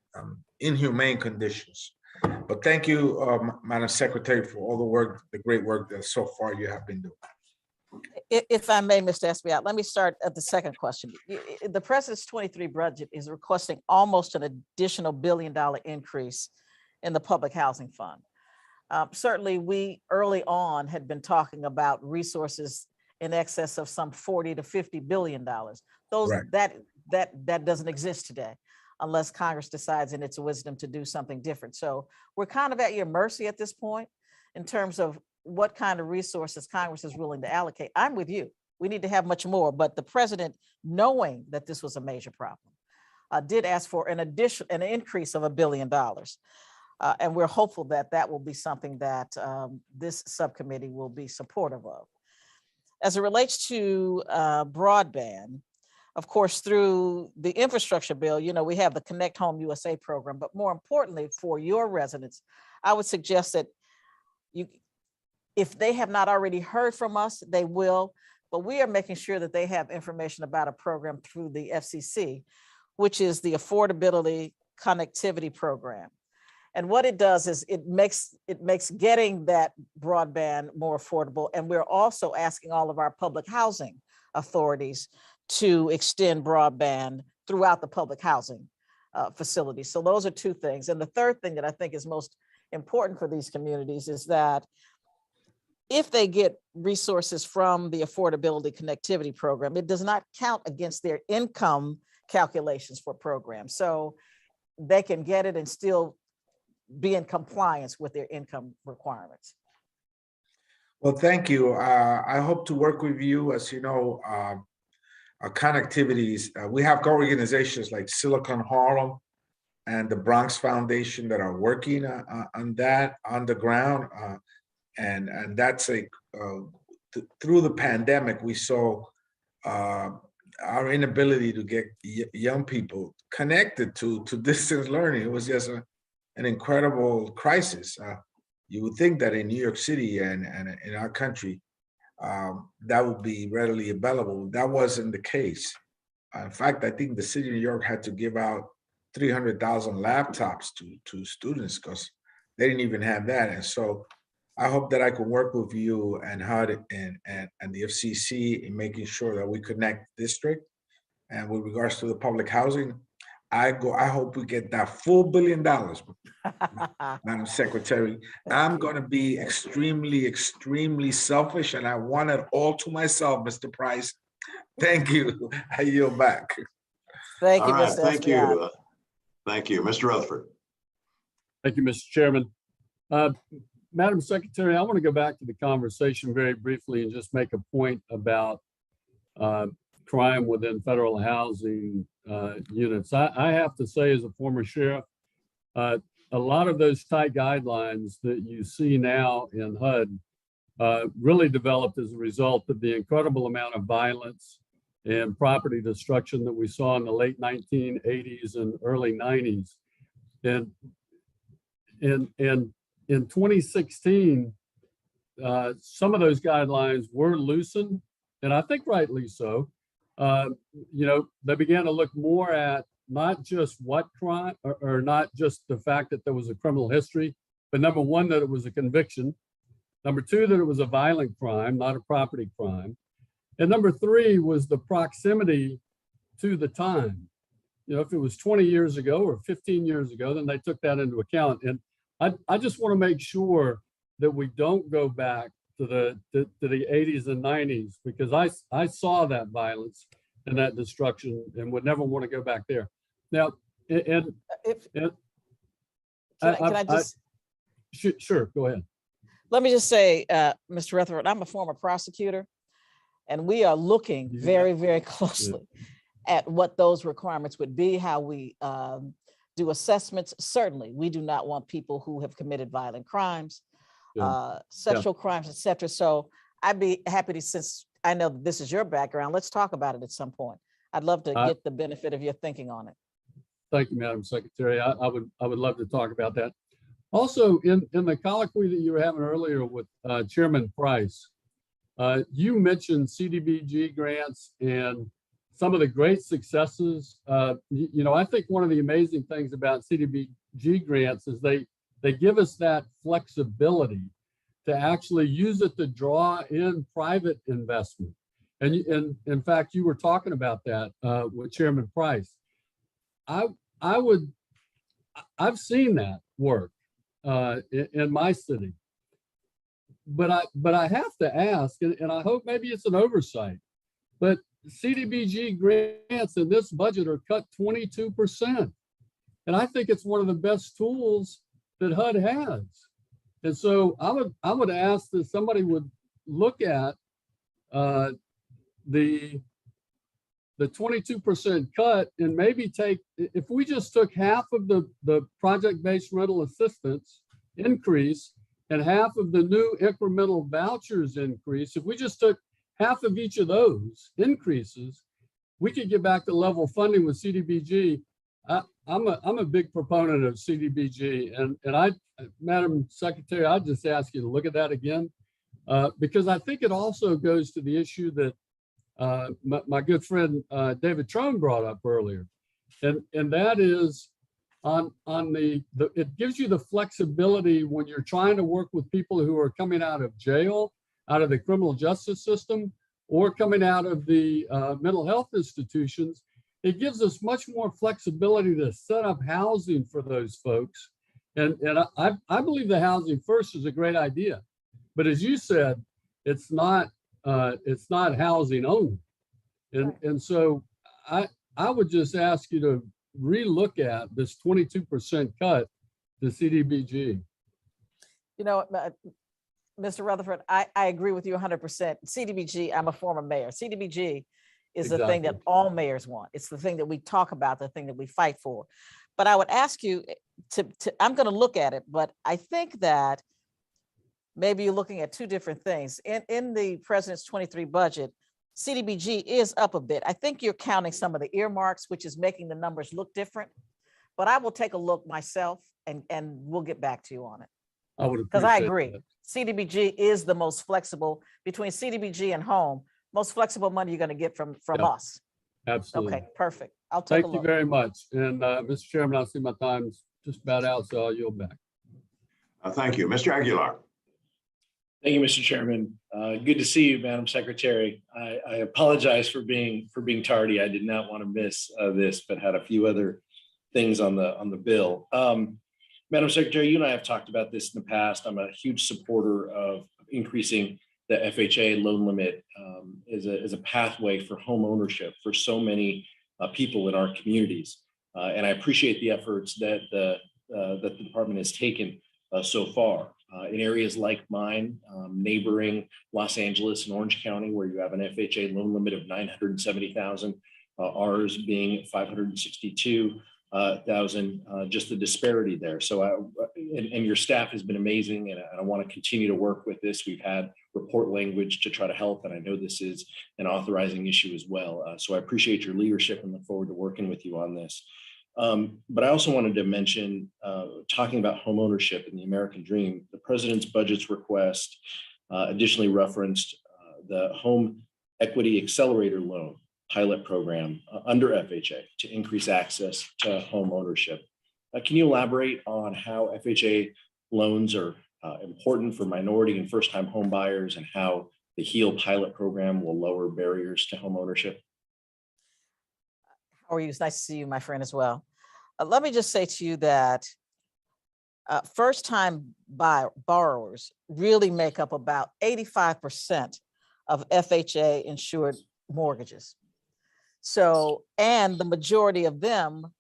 inhumane conditions? But thank you, Madam Secretary, for all the great work that so far you have been doing. If I may, Mr. Espiat, let me start at the second question. The President's 23 budget is requesting almost an additional $1 billion increase in the public housing fund. Certainly, we early on had been talking about resources in excess of some $40 to $50 billion. That doesn't exist today, unless Congress decides in its wisdom to do something different. So we're kind of at your mercy at this point in terms of what kind of resources Congress is willing to allocate. I'm with you. We need to have much more, but the president, knowing that this was a major problem, did ask for an increase of $1 billion. And we're hopeful that that will be something that this subcommittee will be supportive of. As it relates to broadband, of course, through the infrastructure bill, we have the Connect Home USA program, but more importantly for your residents, I would suggest that if they have not already heard from us, they will, but we are making sure that they have information about a program through the FCC, which is the Affordability Connectivity Program. And what it does is it makes getting that broadband more affordable. And we're also asking all of our public housing authorities to extend broadband throughout the public housing facilities. So those are two things. And the third thing that I think is most important for these communities is that if they get resources from the Affordability Connectivity Program, it does not count against their income calculations for programs. So they can get it and still be in compliance with their income requirements. Well, thank you. I hope to work with you. As you know, connectivities, we have organizations like Silicon Harlem and the Bronx Foundation that are working on that on the ground. And that's through the pandemic, we saw our inability to get young people connected to distance learning. It was just an incredible crisis. You would think that in New York City and in our country, that would be readily available. That wasn't the case. In fact, I think the city of New York had to give out 300,000 laptops to students because they didn't even have that. And so I hope that I can work with you and HUD and the FCC in making sure that we connect district. And with regards to the public housing, I hope we get that full $1 billion, Madam Secretary. I'm going to be extremely, extremely selfish, and I want it all to myself, Mr. Price. Thank you. I yield back. Thank All you, right, Mr. thank Esposito. you. Thank you, Mr. Rutherford. Thank you, Mr. Chairman. Madam Secretary, I want to go back to the conversation very briefly and just make a point about crime within federal housing units. I have to say, as a former sheriff, a lot of those tight guidelines that you see now in HUD really developed as a result of the incredible amount of violence and property destruction that we saw in the late 1980s and early 90s. And in 2016, some of those guidelines were loosened, and I think rightly so. They began to look more at not just what crime or not just the fact that there was a criminal history, but number one, that it was a conviction. Number two, that it was a violent crime, not a property crime. And number three was the proximity to the time. If it was 20 years ago or 15 years ago, then they took that into account. And I just want to make sure that we don't go back to the 80s and 90s, because I saw that violence and that destruction and would never want to go back there. Now, sure, go ahead. Let me just say, Mr. Rutherford, I'm a former prosecutor, and we are looking very, very closely at what those requirements would be, how we do assessments. Certainly, we do not want people who have committed violent crimes, sexual crimes, etc. So I'd be happy to, since I know this is your background, let's talk about it at some point. I'd love to get the benefit of your thinking on it. Thank you, Madam Secretary. I would love to talk about that. Also, in the colloquy that you were having earlier with Chairman Price, you mentioned CDBG grants and some of the great successes. I think one of the amazing things about CDBG grants is they give us that flexibility to actually use it to draw in private investment. And in fact, you were talking about that with Chairman Price. I've seen that work in my city, but I have to ask, and I hope maybe it's an oversight, but CDBG grants in this budget are cut 22%. And I think it's one of the best tools that HUD has. And so I would ask that somebody would look at the 22% cut and maybe take, if we just took half of the project-based rental assistance increase and half of the new incremental vouchers increase, if we just took half of each of those increases, we could get back to level funding with CDBG. I'm a big proponent of CDBG, and Madam Secretary, I'd just ask you to look at that again, because I think it also goes to the issue that my good friend David Trone brought up earlier, and that is on it gives you the flexibility when you're trying to work with people who are coming out of jail, out of the criminal justice system, or coming out of the mental health institutions. It gives us much more flexibility to set up housing for those folks. And I believe the housing first is a great idea. But as you said, it's not housing only. And so I would just ask you to relook at this 22% cut to CDBG. Mr. Rutherford, I agree with you 100%. CDBG, I'm a former mayor. CDBG is the thing that all mayors want. It's the thing that we talk about, the thing that we fight for. But I would ask you I'm going to look at it, but I think that maybe you're looking at two different things. In the president's 23 budget, CDBG is up a bit. I think you're counting some of the earmarks, which is making the numbers look different. But I will take a look myself and we'll get back to you on it. I would, because I agree. That. CDBG is the most flexible between CDBG and home, most flexible money you're going to get from us. Absolutely. Okay, perfect. I'll take a Thank you look. very much. And Mr. Chairman, I see my time's just about out, so I'll yield back. Thank you. Mr. Aguilar. Thank you, Mr. Chairman. Good to see you, Madam Secretary. I apologize for being tardy. I did not want to miss this, but had a few other things on the bill. Madam Secretary, you and I have talked about this in the past. I'm a huge supporter of increasing the FHA loan limit as a pathway for home ownership for so many people in our communities. And I appreciate the efforts that the department has taken so far. In areas like mine, neighboring Los Angeles and Orange County, where you have an FHA loan limit of $970,000, ours being $562,000, just the disparity there. So, and your staff has been amazing, and I want to continue to work with this. We've had report language to try to help, and I know this is an authorizing issue as well. So I appreciate your leadership and look forward to working with you on this. But I also wanted to mention, talking about homeownership and the American dream, the president's budget's request additionally referenced the Home Equity Accelerator Loan pilot program under FHA to increase access to home ownership. Can you elaborate on how FHA loans are important for minority and first-time home buyers, and how the HEAL pilot program will lower barriers to home ownership? How are you? It's nice to see you, my friend, as well. Let me just say to you that first-time borrowers really make up about 85% of FHA insured mortgages. So, and the majority of them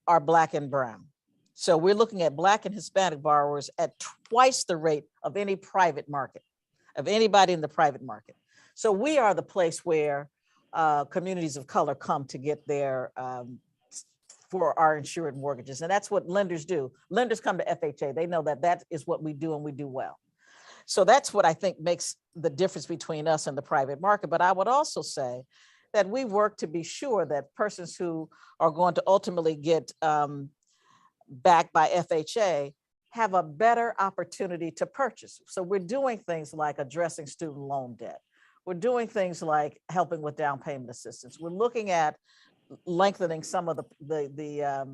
are Black and brown. So we're looking at Black and Hispanic borrowers at twice the rate of any private market, of anybody in the private market. So we are the place where communities of color come to get their for our insured mortgages. And that's what lenders do. Lenders come to FHA. They know that that is what we do, and we do well. So that's what I think makes the difference between us and the private market. But I would also say that we work to be sure that persons who are going to ultimately get backed by FHA have a better opportunity to purchase. So we're doing things like addressing student loan debt. We're doing things like helping with down payment assistance. We're looking at lengthening some of the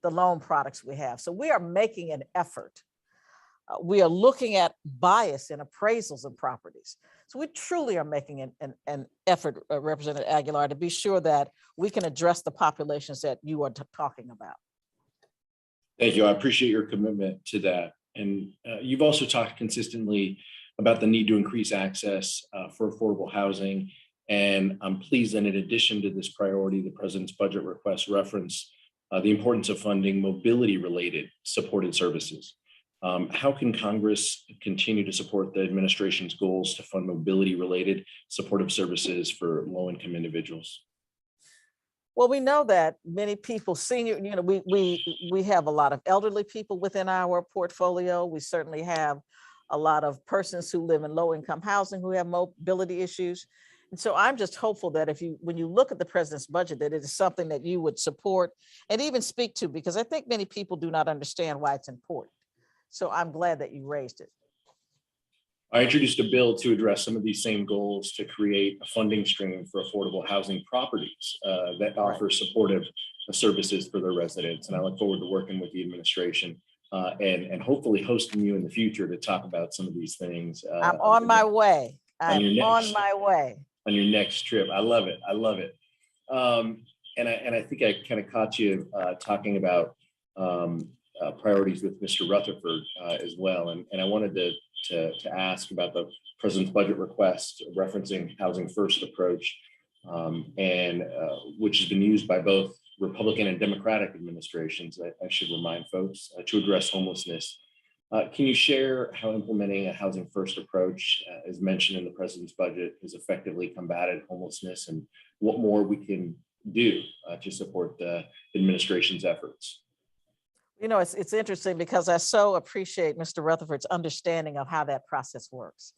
loan products we have. So we are making an effort. We are looking at bias in appraisals of properties. So we truly are making an effort, Representative Aguilar, to be sure that we can address the populations that you are talking about. Thank you. I appreciate your commitment to that. And you've also talked consistently about the need to increase access for affordable housing. And I'm pleased that in addition to this priority, the president's budget request reference the importance of funding mobility-related supported services. How can Congress continue to support the administration's goals to fund mobility-related supportive services for low-income individuals? Well, we know that many people, senior, you know, we have a lot of elderly people within our portfolio. We certainly have a lot of persons who live in low-income housing who have mobility issues. And so I'm just hopeful that when you look at the president's budget, that it is something that you would support and even speak to, because I think many people do not understand why it's important. So I'm glad that you raised it. I introduced a bill to address some of these same goals to create a funding stream for affordable housing properties that offer supportive services for their residents. And I look forward to working with the administration and hopefully hosting you in the future to talk about some of these things. I'm on my way. I'm on my way. On your next trip. I love it. I love it. And I think I kind of caught you talking about priorities with Mr. Rutherford as well. And I wanted to ask about the president's budget request referencing housing first approach, and which has been used by both Republican and Democratic administrations, I should remind folks, to address homelessness. Can you share how implementing a housing first approach, as mentioned in the president's budget, has effectively combated homelessness, and what more we can do to support the administration's efforts? You know, it's interesting because I so appreciate Mr. Rutherford's understanding of how that process works.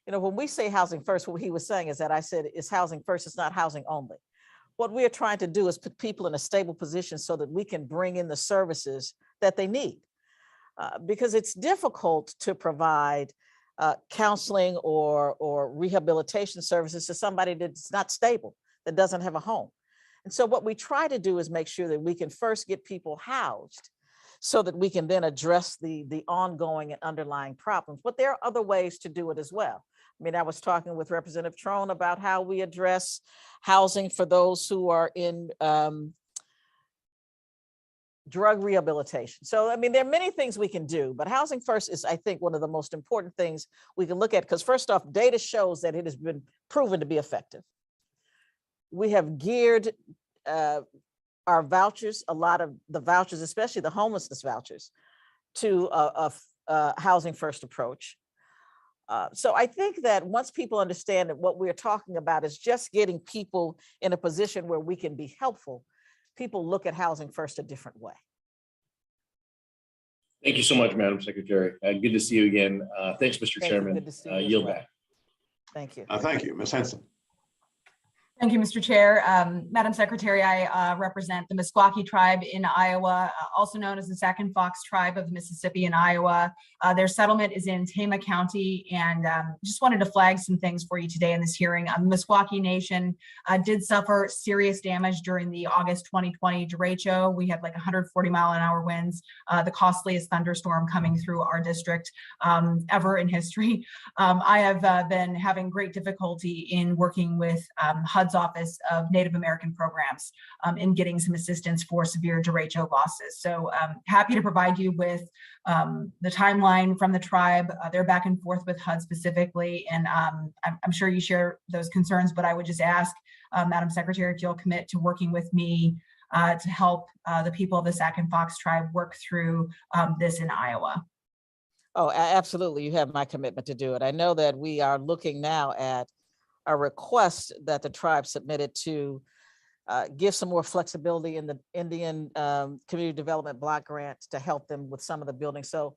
You know, when we say housing first, what he was saying is that I said it's housing first, it's not housing only. What we are trying to do is put people in a stable position so that we can bring in the services that they need. Because it's difficult to provide counseling or rehabilitation services to somebody that's not stable, that doesn't have a home. And so what we try to do is make sure that we can first get people housed so that we can then address the ongoing and underlying problems. But there are other ways to do it as well. I mean, I was talking with Representative Trone about how we address housing for those who are in drug rehabilitation. So, I mean, there are many things we can do, but Housing First is, I think, one of the most important things we can look at, because first off, data shows that it has been proven to be effective. We have geared our vouchers, a lot of the vouchers, especially the homelessness vouchers, to a Housing First approach. So I think that once people understand that what we're talking about is just getting people in a position where we can be helpful, people look at Housing First a different way. Thank you so much, Madam Secretary. Good to see you again. Thanks, Mr. Chairman. Good to see you as Yield well. back. Thank you. Thank you, Ms. Henson. Thank you, Mr. Chair. Madam Secretary, I represent the Meskwaki tribe in Iowa, also known as the Sac and Fox tribe of Mississippi in Iowa. Their settlement is in Tama County, and just wanted to flag some things for you today in this hearing. The Meskwaki Nation did suffer serious damage during the August 2020 derecho. We had like 140-mile-an-hour winds, the costliest thunderstorm coming through our district ever in history. I have been having great difficulty in working with HUD's Office of Native American Programs in getting some assistance for severe derecho losses. So happy to provide you with the timeline from the tribe. They're back and forth with HUD specifically, and I'm sure you share those concerns, but I would just ask Madam Secretary if you'll commit to working with me to help the people of the Sac and Fox tribe work through this in Iowa. Oh, absolutely. You have my commitment to do it. I know that we are looking now at a request that the tribe submitted to give some more flexibility in the Indian Community Development Block Grants to help them with some of the buildings. So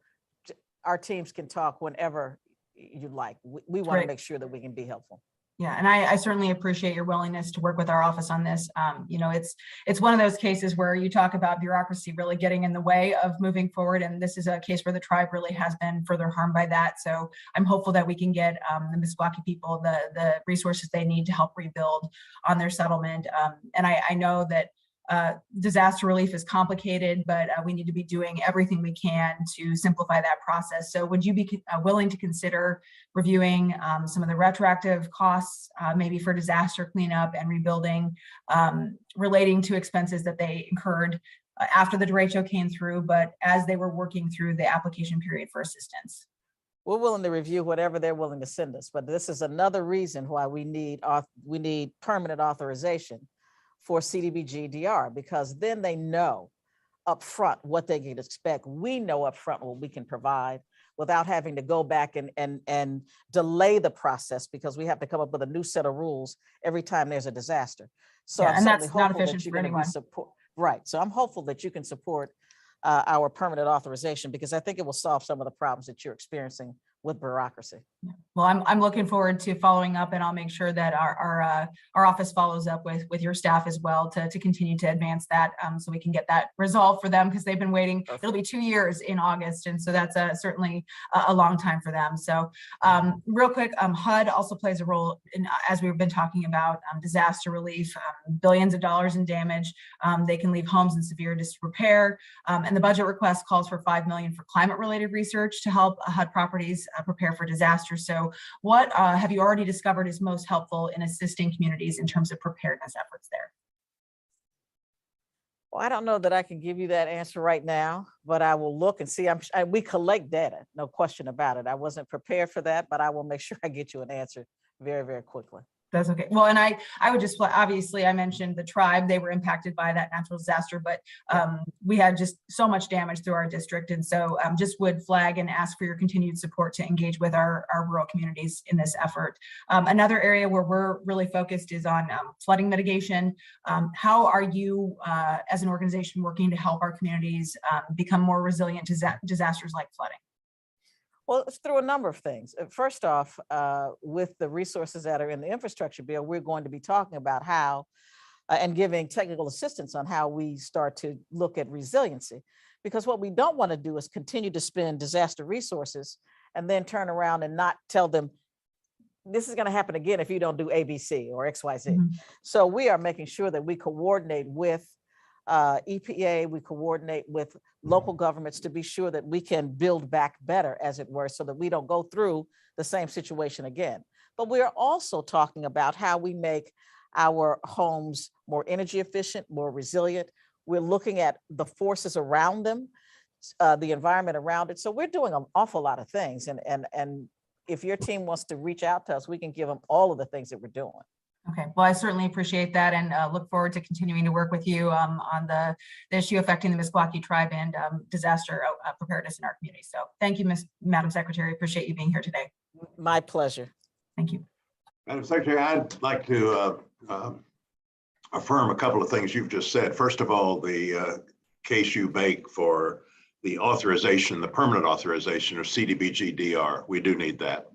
our teams can talk whenever you like. We want to make sure that we can be helpful. Yeah, and I certainly appreciate your willingness to work with our office on this. You know, it's one of those cases where you talk about bureaucracy really getting in the way of moving forward, and this is a case where the tribe really has been further harmed by that. So I'm hopeful that we can get the Meskwaki people the resources they need to help rebuild on their settlement. And I know that disaster relief is complicated, but we need to be doing everything we can to simplify that process. So would you be willing to consider reviewing some of the retroactive costs, maybe for disaster cleanup and rebuilding, relating to expenses that they incurred after the derecho came through, but as they were working through the application period for assistance? We're willing to review whatever they're willing to send us, but this is another reason why we need permanent authorization for CDBG-DR, because then they know upfront what they can expect. We know upfront what we can provide without having to go back and delay the process, because we have to come up with a new set of rules every time there's a disaster. So yeah, I'm and that's not hopeful efficient that you're for going anyone. to be support. Right. So I'm hopeful that you can support our permanent authorization, because I think it will solve some of the problems that you're experiencing with bureaucracy. Well, I'm looking forward to following up, and I'll make sure that our office follows up with your staff as well to continue to advance that, so we can get that resolved for them, because they've been waiting. Perfect. It'll be 2 years in August, and so that's certainly a long time for them. So real quick, HUD also plays a role in, as we've been talking about, disaster relief, billions of dollars in damage. They can leave homes in severe disrepair, and the budget request calls for $5 million for climate-related research to help HUD properties prepare for disasters. So what have you already discovered is most helpful in assisting communities in terms of preparedness efforts there? Well, I don't know that I can give you that answer right now, but I will look and see. We collect data, no question about it. I wasn't prepared for that, but I will make sure I get you an answer very, very quickly. That's okay. Well, and I would just, obviously I mentioned the tribe, they were impacted by that natural disaster, but we had just so much damage through our district. And so just would flag and ask for your continued support to engage with our rural communities in this effort. Another area where we're really focused is on flooding mitigation. How are you as an organization working to help our communities become more resilient to disasters like flooding? Well, it's through a number of things. First off, with the resources that are in the infrastructure bill, we're going to be talking about how and giving technical assistance on how we start to look at resiliency. Because what we don't want to do is continue to spend disaster resources and then turn around and not tell them, this is going to happen again if you don't do ABC or XYZ. Mhm. So we are making sure that we coordinate with EPA, we coordinate with local governments to be sure that we can build back better, as it were, so that we don't go through the same situation again. But we are also talking about how we make our homes more energy efficient, more resilient. We're looking at the forces around them, the environment around it. So we're doing an awful lot of things. And if your team wants to reach out to us, we can give them all of the things that we're doing. Okay, well, I certainly appreciate that and look forward to continuing to work with you on the issue affecting the Meskwaki tribe and disaster preparedness in our community. So thank you, Madam Secretary. Appreciate you being here today. My pleasure. Thank you. Madam Secretary, I'd like to affirm a couple of things you've just said. First of all, the case you make for the authorization, the permanent authorization of CDBG-DR, we do need that.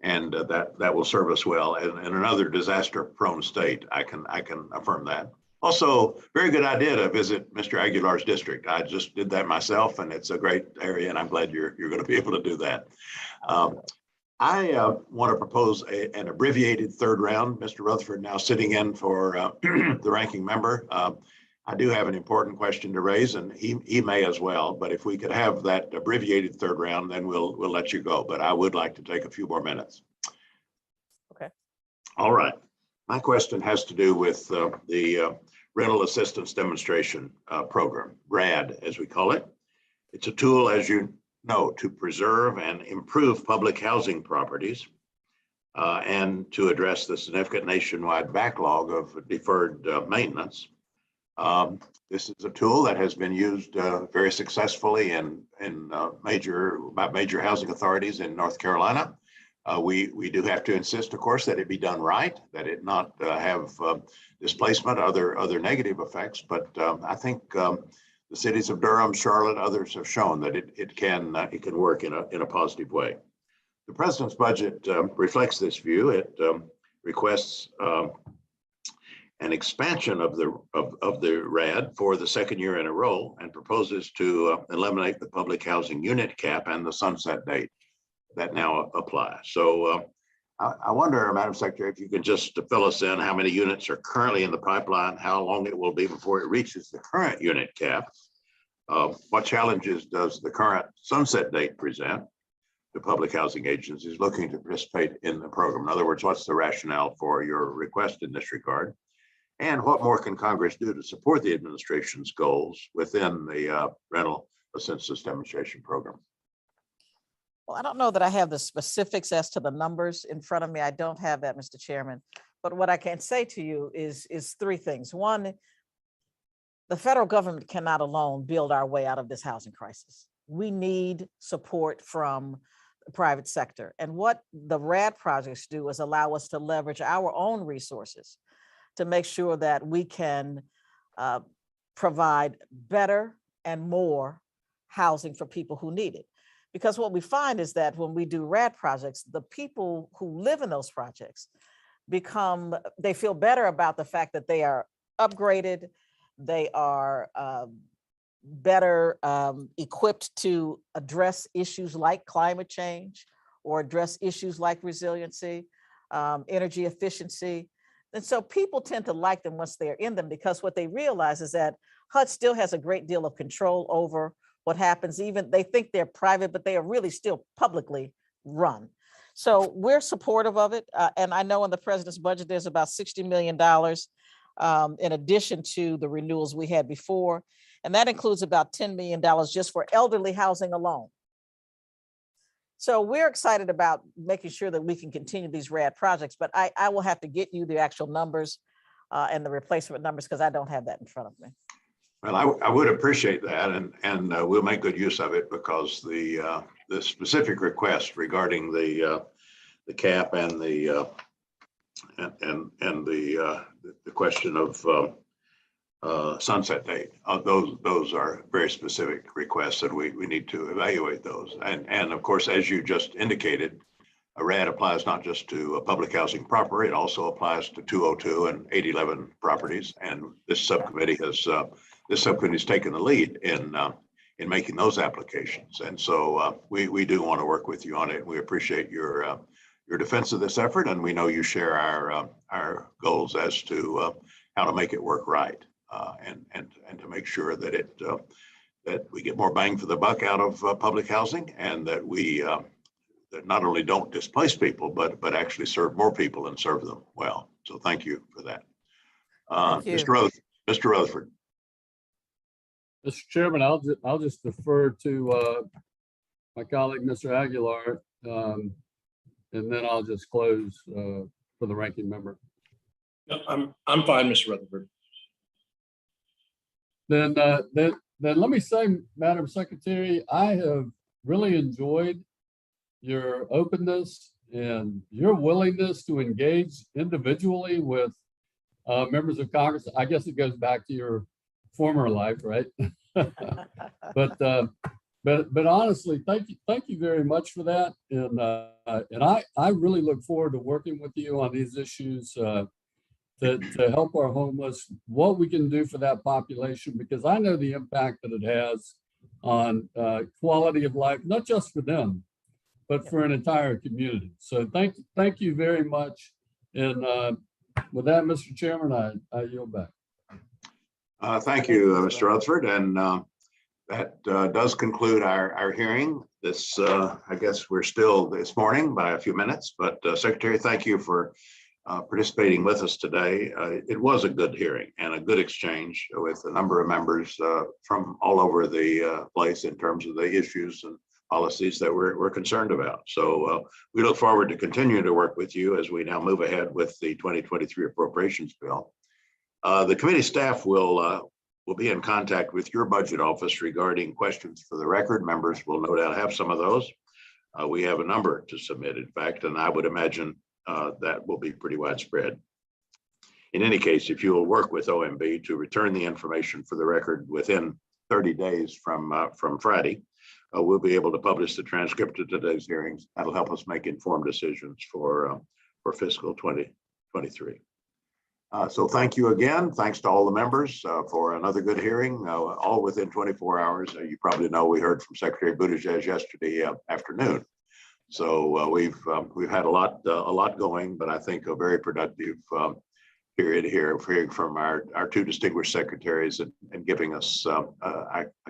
And that will serve us well. And in another disaster-prone state, I can affirm that. Also, very good idea to visit Mr. Aguilar's district. I just did that myself, and it's a great area, and I'm glad you're going to be able to do that. I want to propose an abbreviated third round. Mr. Rutherford now sitting in for the ranking member. I do have an important question to raise, and he may as well, but if we could have that abbreviated third round, then we'll let you go, but I would like to take a few more minutes. Okay. All right. My question has to do with the Rental Assistance Demonstration Program, RAD, as we call it. It's a tool, as you know, to preserve and improve public housing properties and to address the significant nationwide backlog of deferred maintenance. This is a tool that has been used very successfully in major housing authorities in North Carolina. We do have to insist, of course, that it be done right, that it not have displacement, other negative effects. But I think the cities of Durham, Charlotte, others have shown that it can work in a positive way. The president's budget reflects this view. It requests an expansion of the RAD for the second year in a row and proposes to eliminate the public housing unit cap and the sunset date that now apply. So I wonder, Madam Secretary, if you can just fill us in how many units are currently in the pipeline, how long it will be before it reaches the current unit cap. What challenges does the current sunset date present to public housing agencies looking to participate in the program? In other words, what's the rationale for your request in this regard? And what more can Congress do to support the administration's goals within the Rental Assistance Demonstration Program? Well, I don't know that I have the specifics as to the numbers in front of me. I don't have that, Mr. Chairman. But what I can say to you is three things. One, the federal government cannot alone build our way out of this housing crisis. We need support from the private sector. And what the RAD projects do is allow us to leverage our own resources to make sure that we can provide better and more housing for people who need it. Because what we find is that when we do RAD projects, the people who live in those projects they feel better about the fact that they are upgraded, they are better equipped to address issues like climate change or address issues like resiliency, energy efficiency. And so people tend to like them once they're in them, because what they realize is that HUD still has a great deal of control over what happens. Even they think they're private, but they are really still publicly run. So we're supportive of it. And I know in the president's budget, there's about $60 million in addition to the renewals we had before. And that includes about $10 million just for elderly housing alone. So we're excited about making sure that we can continue these RAD projects, but I will have to get you the actual numbers and the replacement numbers, because I don't have that in front of me. Well, I would appreciate that, and we'll make good use of it, because the specific request regarding the cap and the question of sunset date, those are very specific requests, and we need to evaluate those. And of course, as you just indicated, a RAD applies not just to a public housing property, it also applies to 202 and 811 properties. And this subcommittee has taken the lead in making those applications. And so we do want to work with you on it. We appreciate your your defense of this effort, and we know you share our goals as to how to make it work right, and to make sure that that we get more bang for the buck out of public housing, and that we that not only don't displace people, but actually serve more people and serve them well. So thank you for that. Thank you. Mr. Rutherford. Mr. Chairman, I'll just defer to my colleague, Mr. Aguilar, and then I'll just close for the ranking member. No, I'm fine, Mr. Rutherford. Then let me say, Madam Secretary, I have really enjoyed your openness and your willingness to engage individually with members of Congress. I guess it goes back to your former life, right? But honestly, thank you very much for that. And I really look forward to working with you on these issues to help our homeless, what we can do for that population, because I know the impact that it has on quality of life, not just for them, but for an entire community. So thank you very much. And with that, Mr. Chairman, I yield back. Thank you, Mr. Rutherford. And that does conclude our hearing. This, I guess we're still this morning by a few minutes, but Secretary, thank you for participating with us today. It was a good hearing and a good exchange with a number of members from all over the place in terms of the issues and policies that we're concerned about. So we look forward to continuing to work with you as we now move ahead with the 2023 appropriations bill. The committee staff will be in contact with your budget office regarding questions for the record. Members will no doubt have some of those. We have a number to submit, in fact, and I would imagine that will be pretty widespread. In any case, if you will work with OMB to return the information for the record within 30 days from Friday, we'll be able to publish the transcript of today's hearings. That'll help us make informed decisions for fiscal 2023. So thank you again. Thanks to all the members for another good hearing, all within 24 hours. You probably know we heard from Secretary Buttigieg yesterday afternoon. So we've had a lot going, but I think a very productive period here, hearing from our two distinguished secretaries and giving us a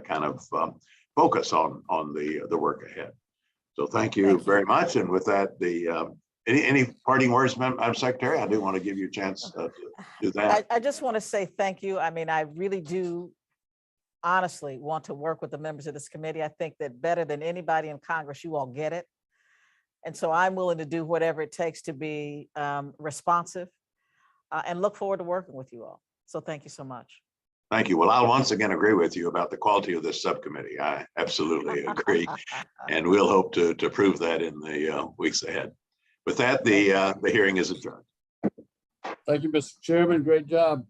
kind of focus on the work ahead. So thank you very much. And with that, any parting words, Madam Secretary? I do want to give you a chance to do that. I just want to say thank you. I mean, I really do honestly want to work with the members of this committee. I think that better than anybody in Congress, you all get it. And so I'm willing to do whatever it takes to be responsive and look forward to working with you all. So thank you so much. Thank you. Well, I'll once again agree with you about the quality of this subcommittee. I absolutely agree. And we'll hope to prove that in the weeks ahead. With that, the hearing is adjourned. Thank you, Mr. Chairman. Great job.